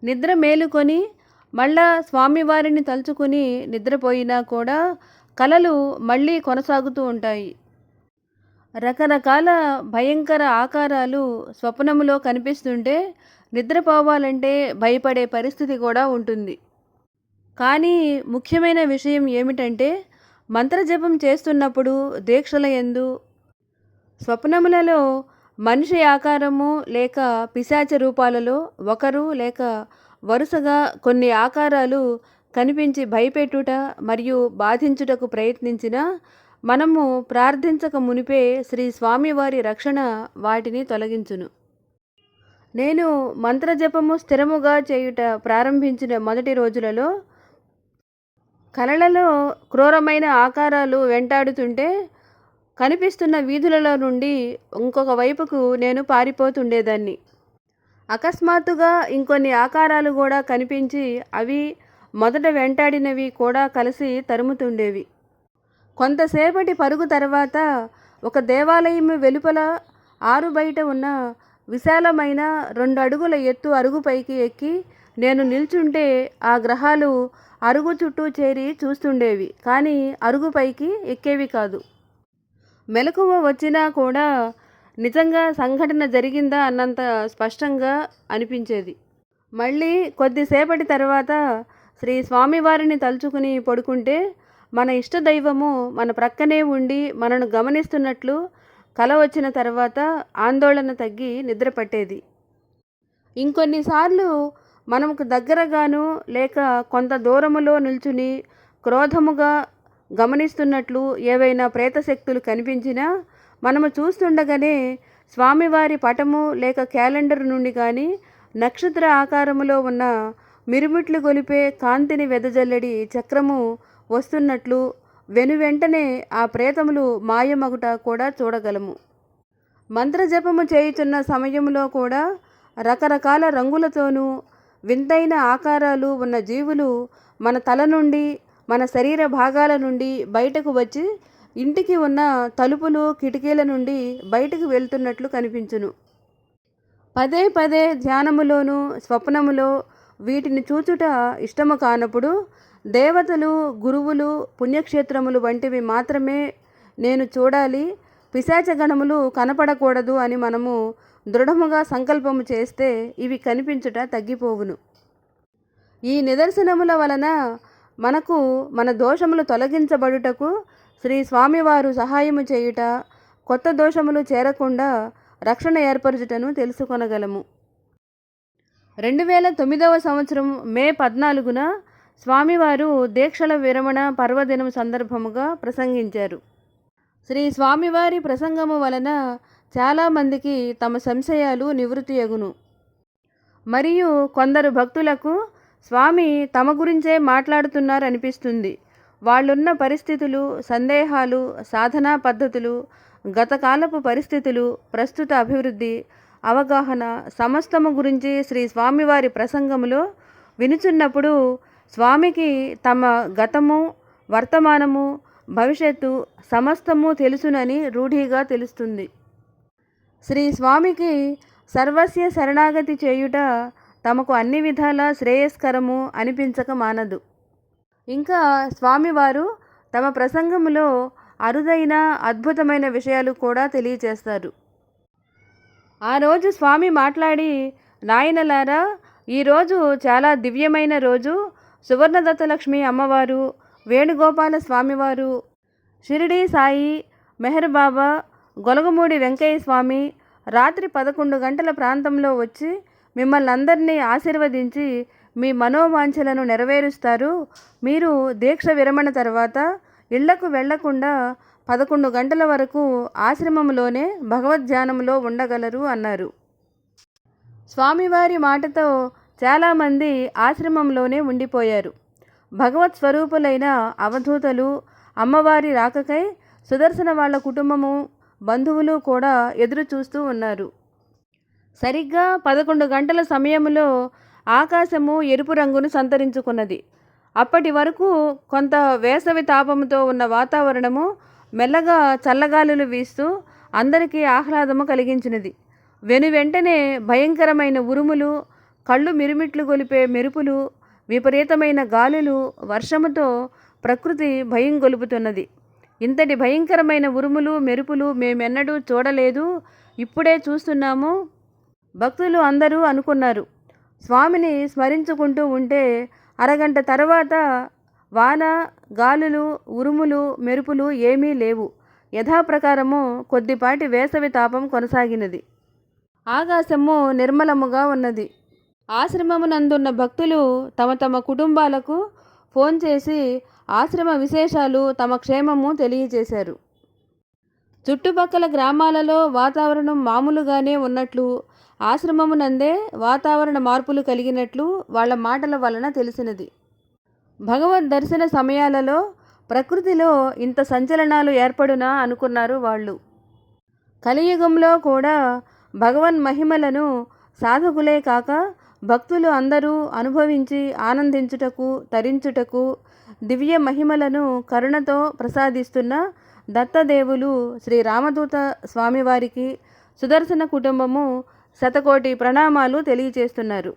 నిద్ర మేలుకొని మళ్ళా స్వామివారిని తలుచుకుని నిద్రపోయినా కూడా కలలు మళ్ళీ కొనసాగుతూ ఉంటాయి. రకరకాల భయంకర ఆకారాలు స్వప్నములో కనిపిస్తుంటే నిద్రపోవాలంటే భయపడే పరిస్థితి కూడా ఉంటుంది. కానీ ముఖ్యమైన విషయం ఏమిటంటే మంత్రజపం చేస్తున్నప్పుడు దీక్షల యందు స్వప్నములలో మనిషి ఆకారము లేక పిశాచ రూపాలలో ఒకరు లేక వరుసగా కొన్ని ఆకారాలు కనిపించి భయపెట్టుట మరియు బాధించుటకు ప్రయత్నించిన మనము ప్రార్థించక మునిపే శ్రీ స్వామివారి రక్షణ వాటిని తొలగించును. నేను మంత్రజపము స్థిరముగా చేయుట ప్రారంభించిన మొదటి రోజులలో కలలలో క్రూరమైన ఆకారాలు వెంటాడుతుంటే కనిపిస్తున్న వీధులలో నుండి ఇంకొక వైపుకు నేను పారిపోతుండేదాన్ని. అకస్మాత్తుగా ఇంకొన్ని ఆకారాలు కూడా కనిపించి అవి మొదట వెంటాడినవి కూడా కలిసి తరుముతుండేవి. కొంతసేపటి పరుగు తర్వాత ఒక దేవాలయం వెలుపల ఆరు బయట ఉన్న విశాలమైన 2 అడుగుల ఎత్తు అరుగుపైకి ఎక్కి నేను నిల్చుంటే ఆ గ్రహాలు అరుగు చుట్టూ చేరి చూస్తుండేవి, కానీ అరుగుపైకి ఎక్కేవి కాదు. మెలకువ వచ్చినా కూడా నిజంగా సంఘటన జరిగిందా అన్నంత స్పష్టంగా అనిపించేది. మళ్ళీ కొద్దిసేపటి తర్వాత శ్రీ స్వామివారిని తలుచుకుని పడుకుంటే మన ఇష్టదైవము మన ప్రక్కనే ఉండి మనను గమనిస్తున్నట్లు కల వచ్చిన తర్వాత ఆందోళన తగ్గి నిద్ర పట్టేది. ఇంకొన్నిసార్లు మనకు దగ్గరగాను లేక కొంత దూరములో నిల్చుని క్రోధముగా గమనిస్తున్నట్లు ఏవైనా ప్రేతశక్తులు కనిపించినా మనము చూస్తుండగానే స్వామివారి పటము లేక క్యాలెండర్ నుండి కానీ నక్షత్ర ఆకారములో ఉన్న మిరుమిట్లు గొలిపే కాంతిని వెదజల్లడి చక్రము వస్తున్నట్లు వెనువెంటనే ఆ ప్రేతములు మాయమగుట కూడా చూడగలము. మంత్రజపము చేయుచున్న సమయంలో కూడా రకరకాల రంగులతోనూ వింతైన ఆకారాలు ఉన్న జీవులు మన తల నుండి మన శరీర భాగాల నుండి బయటకు వచ్చి ఇంటికి ఉన్న తలుపులు కిటికీల నుండి బయటికి వెళ్తున్నట్లు కనిపించును. పదే పదే ధ్యానములోను స్వప్నములో వీటిని చూచుట ఇష్టము కానప్పుడు దేవతలు, గురువులు, పుణ్యక్షేత్రములు వంటివి మాత్రమే నేను చూడాలి, పిశాచగణములు కనపడకూడదు అని మనము దృఢముగా సంకల్పము చేస్తే ఇవి కనిపించుట తగ్గిపోవును. ఈ నిదర్శనముల వలన మనకు మన దోషములు తొలగించబడుటకు శ్రీ స్వామివారు సహాయము చేయుట, కొత్త దోషములు చేరకుండా రక్షణ ఏర్పరచుటను తెలుసుకొనగలము. 2009వ సంవత్సరం మే 14న స్వామివారు దీక్షల విరమణ పర్వదినం సందర్భముగా ప్రసంగించారు. శ్రీ స్వామివారి ప్రసంగము వలన చాలామందికి తమ సంశయాలు నివృత్తియగును. మరియు కొందరు భక్తులకు స్వామి తమ గురించే మాట్లాడుతున్నారనిపిస్తుంది. వాళ్ళున్న పరిస్థితులు, సందేహాలు, సాధనా పద్ధతులు, గతకాలపు పరిస్థితులు, ప్రస్తుత అభివృద్ధి, అవగాహన సమస్తము గురించి శ్రీ స్వామివారి ప్రసంగములో వినుచున్నప్పుడు స్వామికి తమ గతము, వర్తమానము, భవిష్యత్తు సమస్తము తెలుసునని రూఢిగా తెలుస్తుంది. శ్రీ స్వామికి సర్వస్య శరణాగతి చేయుట తమకు అన్ని విధాలా శ్రేయస్కరము అనిపించక మానదు. ఇంకా స్వామివారు తమ ప్రసంగములో అరుదైన అద్భుతమైన విషయాలు కూడా తెలియచేస్తారు. ఆ రోజు స్వామి మాట్లాడి, నాయనలారా, ఈరోజు చాలా దివ్యమైన రోజు. సువర్ణదత్తలక్ష్మి అమ్మవారు, వేణుగోపాల స్వామివారు, షిరిడీ సాయి, మెహర్ బాబా, గొలగమూడి వెంకయ్య స్వామి రాత్రి 11 గంటల ప్రాంతంలో వచ్చి మిమ్మల్ని అందరినీ ఆశీర్వదించి మీ మనోవాంఛలను నెరవేరుస్తారు. మీరు దీక్ష విరమణ తర్వాత ఇళ్లకు వెళ్లకుండా 11 గంటల వరకు ఆశ్రమంలోనే భగవద్ధ్యానంలో ఉండగలరు అన్నారు. స్వామివారి మాటతో చాలామంది ఆశ్రమంలోనే ఉండిపోయారు. భగవత్ స్వరూపులైన అవధూతలు అమ్మవారి రాకకై సుదర్శన వాళ్ళ కుటుంబము, బంధువులు కూడా ఎదురు చూస్తూ ఉన్నారు. సరిగ్గా 11 గంటల సమయంలో ఆకాశము ఎరుపు రంగును సంతరించుకున్నది. అప్పటి వరకు కొంత వేసవి తాపముతో ఉన్న వాతావరణము మెల్లగా చల్లగాలులు వీస్తూ అందరికీ ఆహ్లాదము కలిగించినది. వెనువెంటనే భయంకరమైన ఉరుములు, కళ్ళు మిరుమిట్లు గొలిపే మెరుపులు, విపరీతమైన గాలులు, వర్షముతో ప్రకృతి భయం గొలుపుతున్నది. ఇంతటి భయంకరమైన ఉరుములు, మెరుపులు మేమెన్నడూ చూడలేదు, ఇప్పుడే చూస్తున్నాము భక్తులు అందరూ అనుకున్నారు. స్వామిని స్మరించుకుంటూ ఉంటే అరగంట తర్వాత వాన, గాలులు, ఉరుములు, మెరుపులు ఏమీ లేవు. యథాప్రకారము కొద్దిపాటి వేసవి తాపం కొనసాగినది. ఆకాశము నిర్మలముగా ఉన్నది. ఆశ్రమమునందున్న భక్తులు తమ తమ కుటుంబాలకు ఫోన్ చేసి ఆశ్రమ విశేషాలు, తమ క్షేమము తెలియజేశారు. చుట్టుపక్కల గ్రామాలలో వాతావరణం మామూలుగానే ఉన్నట్లు, ఆశ్రమమునందే వాతావరణ మార్పులు కలిగినట్లు వాళ్ళ మాటల వలన తెలిసినది. భగవద్ దర్శన సమయాలలో ప్రకృతిలో ఇంత సంచలనాలు ఏర్పడునా అనుకున్నారు వాళ్ళు. కలియుగంలో కూడా భగవన్ మహిమలను సాధకులే కాక భక్తులు అందరూ అనుభవించి ఆనందించుటకు, తరించుటకు దివ్య మహిమలను కరుణతో ప్రసాదిస్తున్న దత్తదేవులు శ్రీ రామదూత స్వామివారికి సుదర్శన కుటుంబము శతకోటి ప్రణామాలు తెలియచేస్తున్నారు.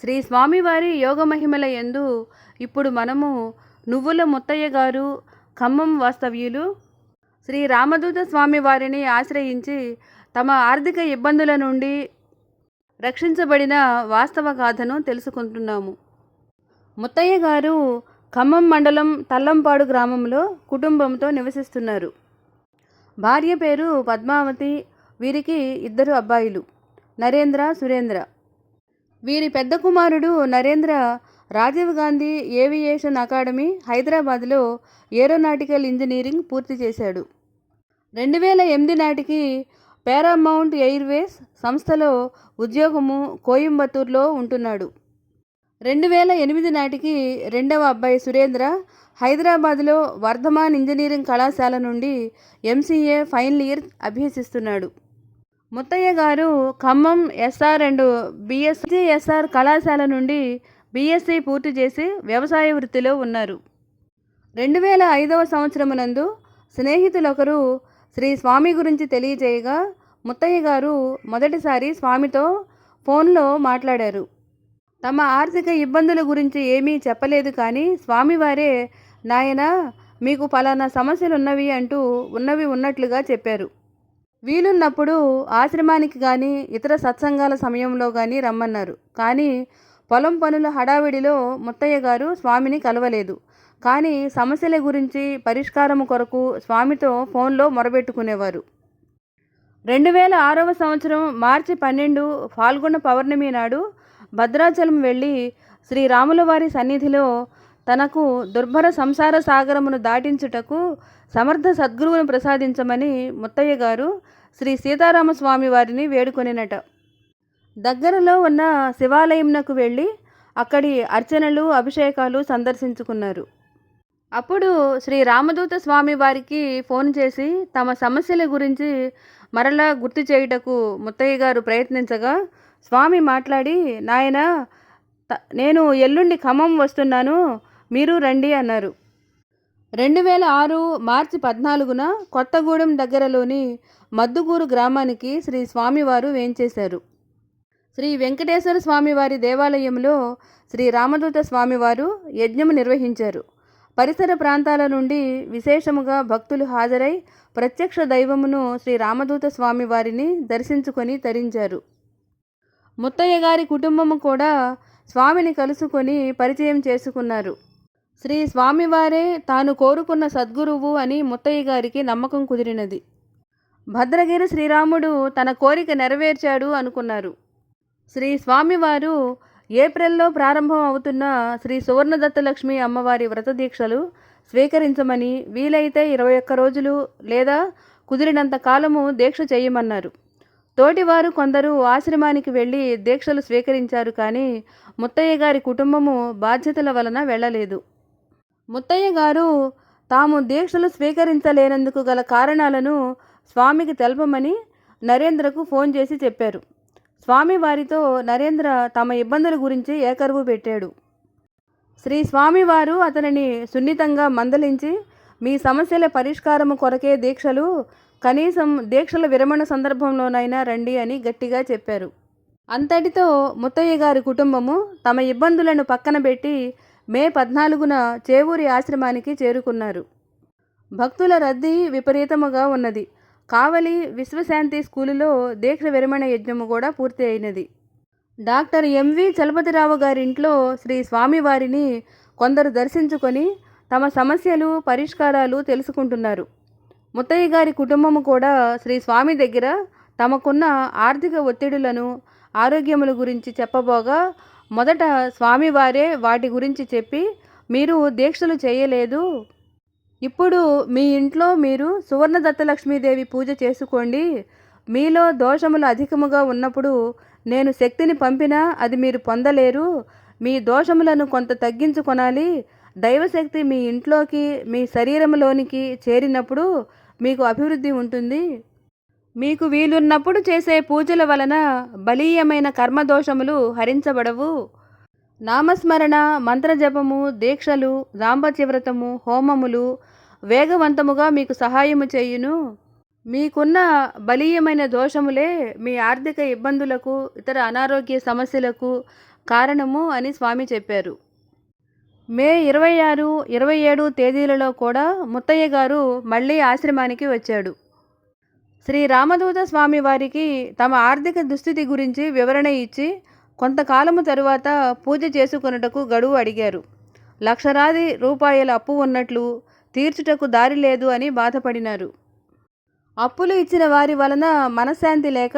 శ్రీ స్వామివారి యోగ మహిమల యందు ఇప్పుడు మనము నువ్వుల ముత్తయ్య గారు, ఖమ్మం వాస్తవ్యులు, శ్రీ రామదూత స్వామివారిని ఆశ్రయించి తమ ఆర్థిక ఇబ్బందుల నుండి రక్షించబడిన వాస్తవ గాథను తెలుసుకుంటున్నాము. ముత్తయ్య గారు ఖమ్మం మండలం తల్లంపాడు గ్రామంలో కుటుంబంతో నివసిస్తున్నారు. భార్య పేరు పద్మావతి. వీరికి 2 అబ్బాయిలు, నరేంద్ర, సురేంద్ర. వీరి పెద్ద కుమారుడు నరేంద్ర రాజీవ్ గాంధీ ఏవియేషన్ అకాడమీ హైదరాబాద్లో ఏరోనాటికల్ ఇంజనీరింగ్ పూర్తి చేశాడు. 2008 నాటికి పారామౌంట్ ఎయిర్వేస్ సంస్థలో ఉద్యోగము కోయంబత్తూరులో ఉంటున్నాడు. 2008 నాటికి రెండవ అబ్బాయి సురేంద్ర హైదరాబాద్లో వర్ధమాన్ ఇంజనీరింగ్ కళాశాల నుండి MCA ఫైనల్ ఇయర్ అభ్యసిస్తున్నాడు. ముత్తయ్య గారు ఖమ్మం SR అండ్ BSc కళాశాల నుండి BSc పూర్తి చేసి వ్యవసాయ వృత్తిలో ఉన్నారు. 2005వ సంవత్సరమునందు స్నేహితులొకరు శ్రీ స్వామి గురించి తెలియజేయగా ముత్తయ్య గారు మొదటిసారి స్వామితో ఫోన్లో మాట్లాడారు. తమ ఆర్థిక ఇబ్బందుల గురించి ఏమీ చెప్పలేదు, కానీ స్వామివారే నాయనా మీకు పలానా సమస్యలున్నవి అంటూ ఉన్నవి ఉన్నట్లుగా చెప్పారు. వీలున్నప్పుడు ఆశ్రమానికి కానీ ఇతర సత్సంగాల సమయంలో కానీ రమ్మన్నారు. కానీ పొలం పనుల హడావిడిలో ముత్తయ్య గారు స్వామిని కలవలేదు. కానీ సమస్యల గురించి పరిష్కారం కొరకు స్వామితో ఫోన్లో మొరబెట్టుకునేవారు. 2006వ సంవత్సరం మార్చి 12 ఫాల్గుణ పౌర్ణమి నాడు భద్రాచలం వెళ్ళి శ్రీరాములవారి సన్నిధిలో తనకు దుర్భర సంసార సాగరమును దాటించుటకు సమర్థ సద్గురువును ప్రసాదించమని ముత్తయ్య గారు శ్రీ సీతారామస్వామి వారిని వేడుకొనినట. దగ్గరలో ఉన్న శివాలయంనకు వెళ్ళి అక్కడి అర్చనలు అభిషేకాలు సందర్శించుకున్నారు. అప్పుడు శ్రీ రామదూత స్వామి వారికి ఫోన్ చేసి తమ సమస్యల గురించి మరలా గుర్తు చేయుటకు ముత్తయ్య గారు ప్రయత్నించగా స్వామి మాట్లాడి, నాయనా నేను ఎల్లుండి ఖమ్మం వస్తున్నాను, మీరు రండి అన్నారు. 2006 మార్చి 14న కొత్తగూడెం దగ్గరలోని మద్దుగూరు గ్రామానికి శ్రీ స్వామివారు వేంచేశారు. శ్రీ వెంకటేశ్వర స్వామివారి దేవాలయంలో శ్రీ రామదూత స్వామివారు యజ్ఞము నిర్వహించారు. పరిసర ప్రాంతాల నుండి విశేషముగా భక్తులు హాజరై ప్రత్యక్ష దైవమును శ్రీ రామదూత స్వామివారిని దర్శించుకొని తరించారు. ముత్తయ్య గారి కుటుంబము కూడా స్వామిని కలుసుకొని పరిచయం చేసుకున్నారు. శ్రీ స్వామివారే తాను కోరుకున్న సద్గురువు అని ముత్తయ్య గారికి నమ్మకం కుదిరినది. భద్రగిరి శ్రీరాముడు తన కోరిక నెరవేర్చాడు అనుకున్నారు. శ్రీ స్వామివారు ఏప్రిల్లో ప్రారంభం అవుతున్న శ్రీ సువర్ణదత్తలక్ష్మి అమ్మవారి వ్రత దీక్షలు స్వీకరించమని, వీలైతే 21 రోజులు లేదా కుదిరినంత కాలము దీక్ష చేయమన్నారు. తోటివారు కొందరు ఆశ్రమానికి వెళ్ళి దీక్షలు స్వీకరించారు, కానీ ముత్తయ్య గారి కుటుంబము బాధ్యతల వలన వెళ్ళలేదు. ముత్తయ్య గారు తాము దీక్షలు స్వీకరించలేనందుకు గల కారణాలను స్వామికి తెలపమని నరేంద్రకు ఫోన్ చేసి చెప్పారు. స్వామి వారితో నరేంద్ర తమ ఇబ్బందుల గురించి ఏకరువు పెట్టాడు. శ్రీ స్వామివారు అతనిని సున్నితంగా మందలించి, మీ సమస్యల పరిష్కారము కొరకే దీక్షలు, కనీసం దీక్షల విరమణ సందర్భంలోనైనా రండి అని గట్టిగా చెప్పారు. అంతటితో ముత్తయ్య గారి కుటుంబము తమ ఇబ్బందులను పక్కన పెట్టి మే 14న చేవూరి ఆశ్రమానికి చేరుకున్నారు. భక్తుల రద్దీ విపరీతముగా ఉన్నది. కావలి విశ్వశాంతి స్కూలులో దీక్ష విరమణ యజ్ఞము కూడా పూర్తి అయినది. డాక్టర్ ఎంవి చలపతిరావు గారింట్లో శ్రీ స్వామివారిని కొందరు దర్శించుకొని తమ సమస్యలు పరిష్కారాలు తెలుసుకుంటున్నారు. ముత్తయ్య గారి కుటుంబము కూడా శ్రీ స్వామి దగ్గర తమకున్న ఆర్థిక ఒత్తిడులను ఆరోగ్యముల గురించి చెప్పబోగా మొదట స్వామివారే వాటి గురించి చెప్పి, మీరు దీక్షలు చేయలేదు, ఇప్పుడు మీ ఇంట్లో మీరు సువర్ణదత్తలక్ష్మీదేవి పూజ చేసుకోండి, మీలో దోషములు అధికముగా ఉన్నప్పుడు నేను శక్తిని పంపినా అది మీరు పొందలేరు, మీ దోషములను కొంత తగ్గించుకొనాలి, దైవశక్తి మీ ఇంట్లోకి మీ శరీరంలోనికి చేరినప్పుడు మీకు అభివృద్ధి ఉంటుంది, మీకు వీలున్నప్పుడు చేసే పూజల వలన బలీయమైన కర్మదోషములు హరించబడవు, నామస్మరణ మంత్రజపము దీక్షలు దాంపత్యవ్రతము హోమములు వేగవంతముగా మీకు సహాయము చేయును, మీకున్న బలీయమైన దోషములే మీ ఆర్థిక ఇబ్బందులకు ఇతర అనారోగ్య సమస్యలకు కారణము అని స్వామి చెప్పారు. మే 26, 27 తేదీలలో కూడా ముత్తయ్య గారు మళ్ళీ ఆశ్రమానికి వచ్చాడు. శ్రీ రామదూత స్వామి వారికి తమ ఆర్థిక దుస్థితి గురించి వివరణ ఇచ్చి కొంతకాలము తరువాత పూజ చేసుకొనుటకు గడువు అడిగారు. లక్షలాది రూపాయల అప్పు ఉన్నట్లు, తీర్చుటకు దారి లేదు అని బాధపడినారు. అప్పులు ఇచ్చిన వారి వలన మనశ్శాంతి లేక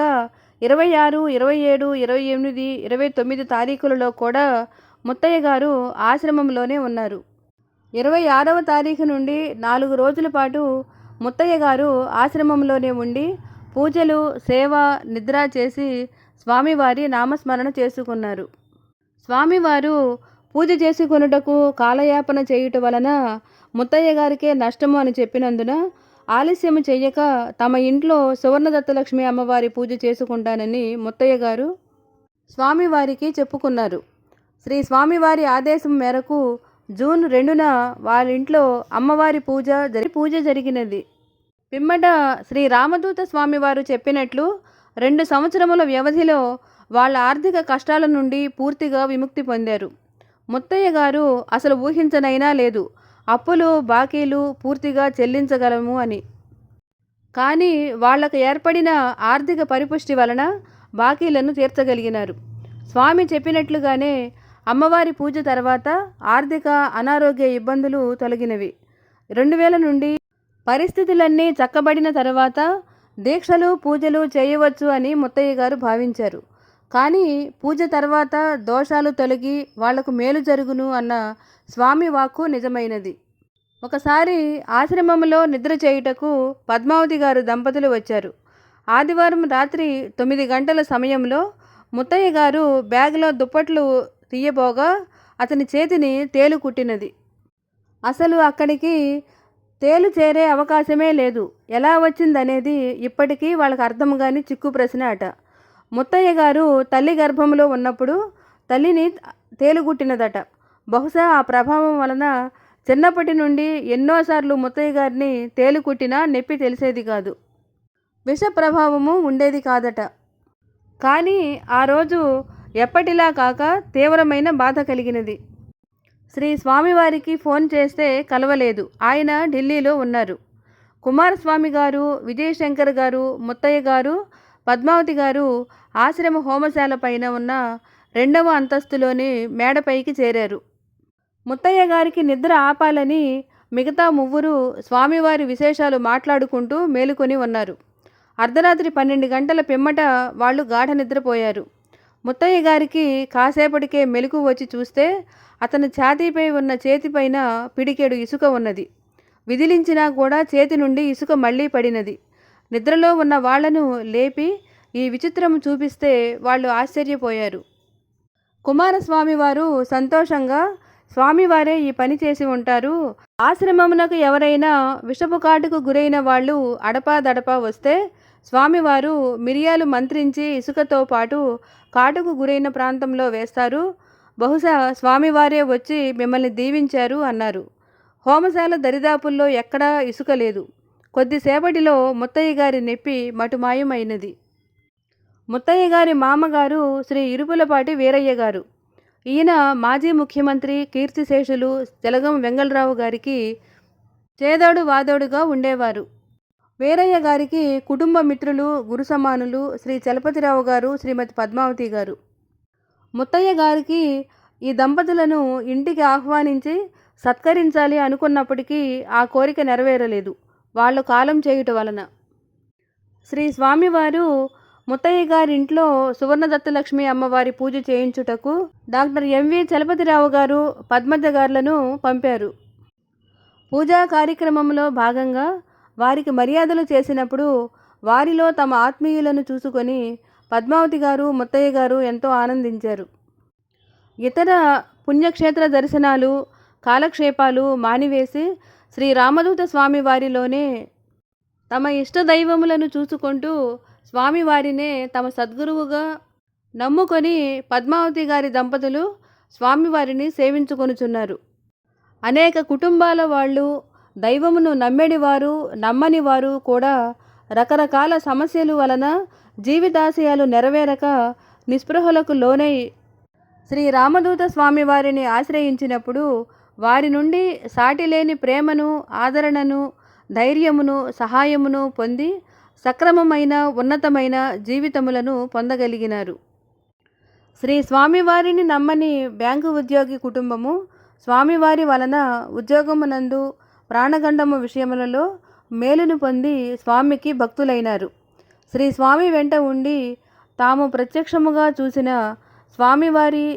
26, 27, 28, 29 తారీఖులలో కూడా ముత్తయ్య గారు ఆశ్రమంలోనే ఉన్నారు. 26వ తారీఖు నుండి 4 రోజుల పాటు ముత్తయ్య గారు ఆశ్రమంలోనే ఉండి పూజలు సేవ నిద్ర చేసి స్వామివారి నామస్మరణ చేసుకున్నారు. స్వామివారు పూజ చేసుకొనుటకు కాలయాపన చేయుట వలన ముత్తయ్య గారికే నష్టము అని చెప్పినందున ఆలస్యము చెయ్యక తమ ఇంట్లో సువర్ణదత్తలక్ష్మి అమ్మవారి పూజ చేసుకుంటానని ముత్తయ్య గారు స్వామివారికి చెప్పుకున్నారు. శ్రీ స్వామివారి ఆదేశం మేరకు జూన్ 2న వాళ్ళింట్లో అమ్మవారి పూజ జరిగినది. పిమ్మట శ్రీ రామదూత స్వామివారు చెప్పినట్లు 2 సంవత్సరముల వ్యవధిలో వాళ్ళ ఆర్థిక కష్టాల నుండి పూర్తిగా విముక్తి పొందారు. ముత్తయ్య గారు అసలు ఊహించనైనా లేదు అప్పులు బాకీలు పూర్తిగా చెల్లించగలము అని. కానీ వాళ్లకు ఏర్పడిన ఆర్థిక పరిపుష్టి వలన బాకీలను తీర్చగలిగినారు. స్వామి చెప్పినట్లుగానే అమ్మవారి పూజ తర్వాత ఆర్థిక అనారోగ్య ఇబ్బందులు తొలగినవి. 2000 నుండి పరిస్థితులన్నీ చక్కబడిన తర్వాత దీక్షలు పూజలు చేయవచ్చు అని ముత్తయ్య గారు భావించారు. కానీ పూజ తర్వాత దోషాలు తొలగి వాళ్లకు మేలు జరుగును అన్న స్వామి వాక్కు నిజమైనది. ఒకసారి ఆశ్రమంలో నిద్ర చేయుటకు పద్మావతి గారు దంపతులు వచ్చారు. ఆదివారం రాత్రి 9 గంటల సమయంలో ముత్తయ్య గారు బ్యాగులో దుప్పట్లు తీయబోగా అతని చేతిని తేలు కుట్టినది. అసలు అక్కడికి తేలు చేరే అవకాశమే లేదు. ఎలా వచ్చిందనేది ఇప్పటికీ వాళ్ళకి అర్థం కాని చిక్కు ప్రశ్న అట. ముత్తయ్య గారు తల్లి గర్భంలో ఉన్నప్పుడు తల్లిని తేలు కుట్టినదట. బహుశా ఆ ప్రభావం వలన చిన్నప్పటి నుండి ఎన్నోసార్లు ముత్తయ్య గారిని తేలు కుట్టినా నొప్పి తెలిసేది కాదు, విష ప్రభావము ఉండేది కాదట. కానీ ఆ రోజు ఎప్పటిలా కాక తీవ్రమైన బాధ కలిగినది. శ్రీ స్వామివారికి ఫోన్ చేస్తే కలవలేదు. ఆయన ఢిల్లీలో ఉన్నారు. కుమారస్వామి గారు, విజయశంకర్ గారు, ముత్తయ్య గారు, పద్మావతి గారు ఆశ్రమ హోమశాల పైన ఉన్న 2వ అంతస్తులోని మేడపైకి చేరారు. ముత్తయ్య గారికి నిద్ర ఆపాలని మిగతా ముగ్గురు స్వామివారి విశేషాలు మాట్లాడుకుంటూ మేలుకొని ఉన్నారు. అర్ధరాత్రి 12 గంటల పిమ్మట వాళ్ళు గాఢ నిద్రపోయారు. ముత్తయ్య గారికి కాసేపటికే మెలకు వచ్చి చూస్తే అతని ఛాతీపై ఉన్న చేతిపైన పిడికెడు ఇసుక ఉన్నది. విదిలించినా కూడా చేతి నుండి ఇసుక మళ్లీ పడినది. నిద్రలో ఉన్న వాళ్లను లేపి ఈ విచిత్రము చూపిస్తే వాళ్ళు ఆశ్చర్యపోయారు. కుమారస్వామి వారు సంతోషంగా, స్వామివారే ఈ పని చేసి ఉంటారు, ఆశ్రమమునకు ఎవరైనా విషపు కాటుకు గురైన వాళ్ళు అడపాదడపా వస్తే స్వామివారు మిరియాలు మంత్రించి ఇసుకతో పాటు కాటుకు గురైన ప్రాంతంలో వేస్తారు, బహుశా స్వామివారే వచ్చి మిమ్మల్ని దీవించారు అన్నారు. హోమశాల దరిదాపుల్లో ఎక్కడా ఇసుక లేదు. కొద్దిసేపటిలో ముత్తయ్య గారి నొప్పి మటుమాయమైనది. ముత్తయ్య గారి మామగారు శ్రీ ఇరుపులపాటి వీరయ్య గారు. ఈయన మాజీ ముఖ్యమంత్రి కీర్తిశేషులు జలగం వెంగళరావు గారికి చేదోడు వాదోడుగా ఉండేవారు. వీరయ్య గారికి కుటుంబ మిత్రులు, గురు సమానులు శ్రీ చలపతిరావు గారు, శ్రీమతి పద్మావతి గారు. ముత్తయ్య గారికి ఈ దంపతులను ఇంటికి ఆహ్వానించి సత్కరించాలి అనుకున్నప్పటికీ ఆ కోరిక నెరవేరలేదు, వాళ్ళు కాలం చేయుట వలన. శ్రీ స్వామివారు ముత్తయ్య గారింట్లో సువర్ణదత్తలక్ష్మి అమ్మవారి పూజ చేయించుటకు డాక్టర్ ఎంవి చలపతిరావు గారు, పద్మజ గారులను పంపారు. పూజా కార్యక్రమంలో భాగంగా వారికి మర్యాదలు చేసినప్పుడు వారిలో తమ ఆత్మీయులను చూసుకొని పద్మావతి గారు, ముత్తయ్య గారు ఎంతో ఆనందించారు. ఇతర పుణ్యక్షేత్ర దర్శనాలు, కాలక్షేపాలు మానివేసి శ్రీ రామదూత స్వామి వారిలోనే తమ ఇష్టదైవములను చూసుకుంటూ స్వామివారినే తమ సద్గురువుగా నమ్ముకొని పద్మావతి గారి దంపతులు స్వామివారిని సేవించుకొనుచున్నారు. అనేక కుటుంబాల వాళ్ళు, దైవమును నమ్మెడివారు, నమ్మనివారు కూడా రకరకాల సమస్యలు వలన జీవితాశయాలు నెరవేరక నిస్పృహలకు లోనై శ్రీ రామదూత స్వామివారిని ఆశ్రయించినప్పుడు వారి నుండి సాటిలేని ప్రేమను, ఆదరణను, ధైర్యమును, సహాయమును పొంది సక్రమమైన ఉన్నతమైన జీవితములను పొందగలిగినారు. శ్రీ స్వామివారిని నమ్మని బ్యాంకు ఉద్యోగి కుటుంబము స్వామివారి వలన ఉద్యోగమునందు, ప్రాణగండము విషయములలో మేలును పొంది స్వామికి భక్తులైనారు. శ్రీ స్వామి వెంట ఉండి తాము ప్రత్యక్షముగా చూసిన స్వామివారి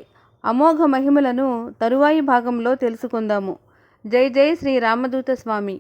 అమోఘ మహిమలను తరువాయి భాగంలో తెలుసుకుందాము. జై జై శ్రీ రామదూత స్వామి.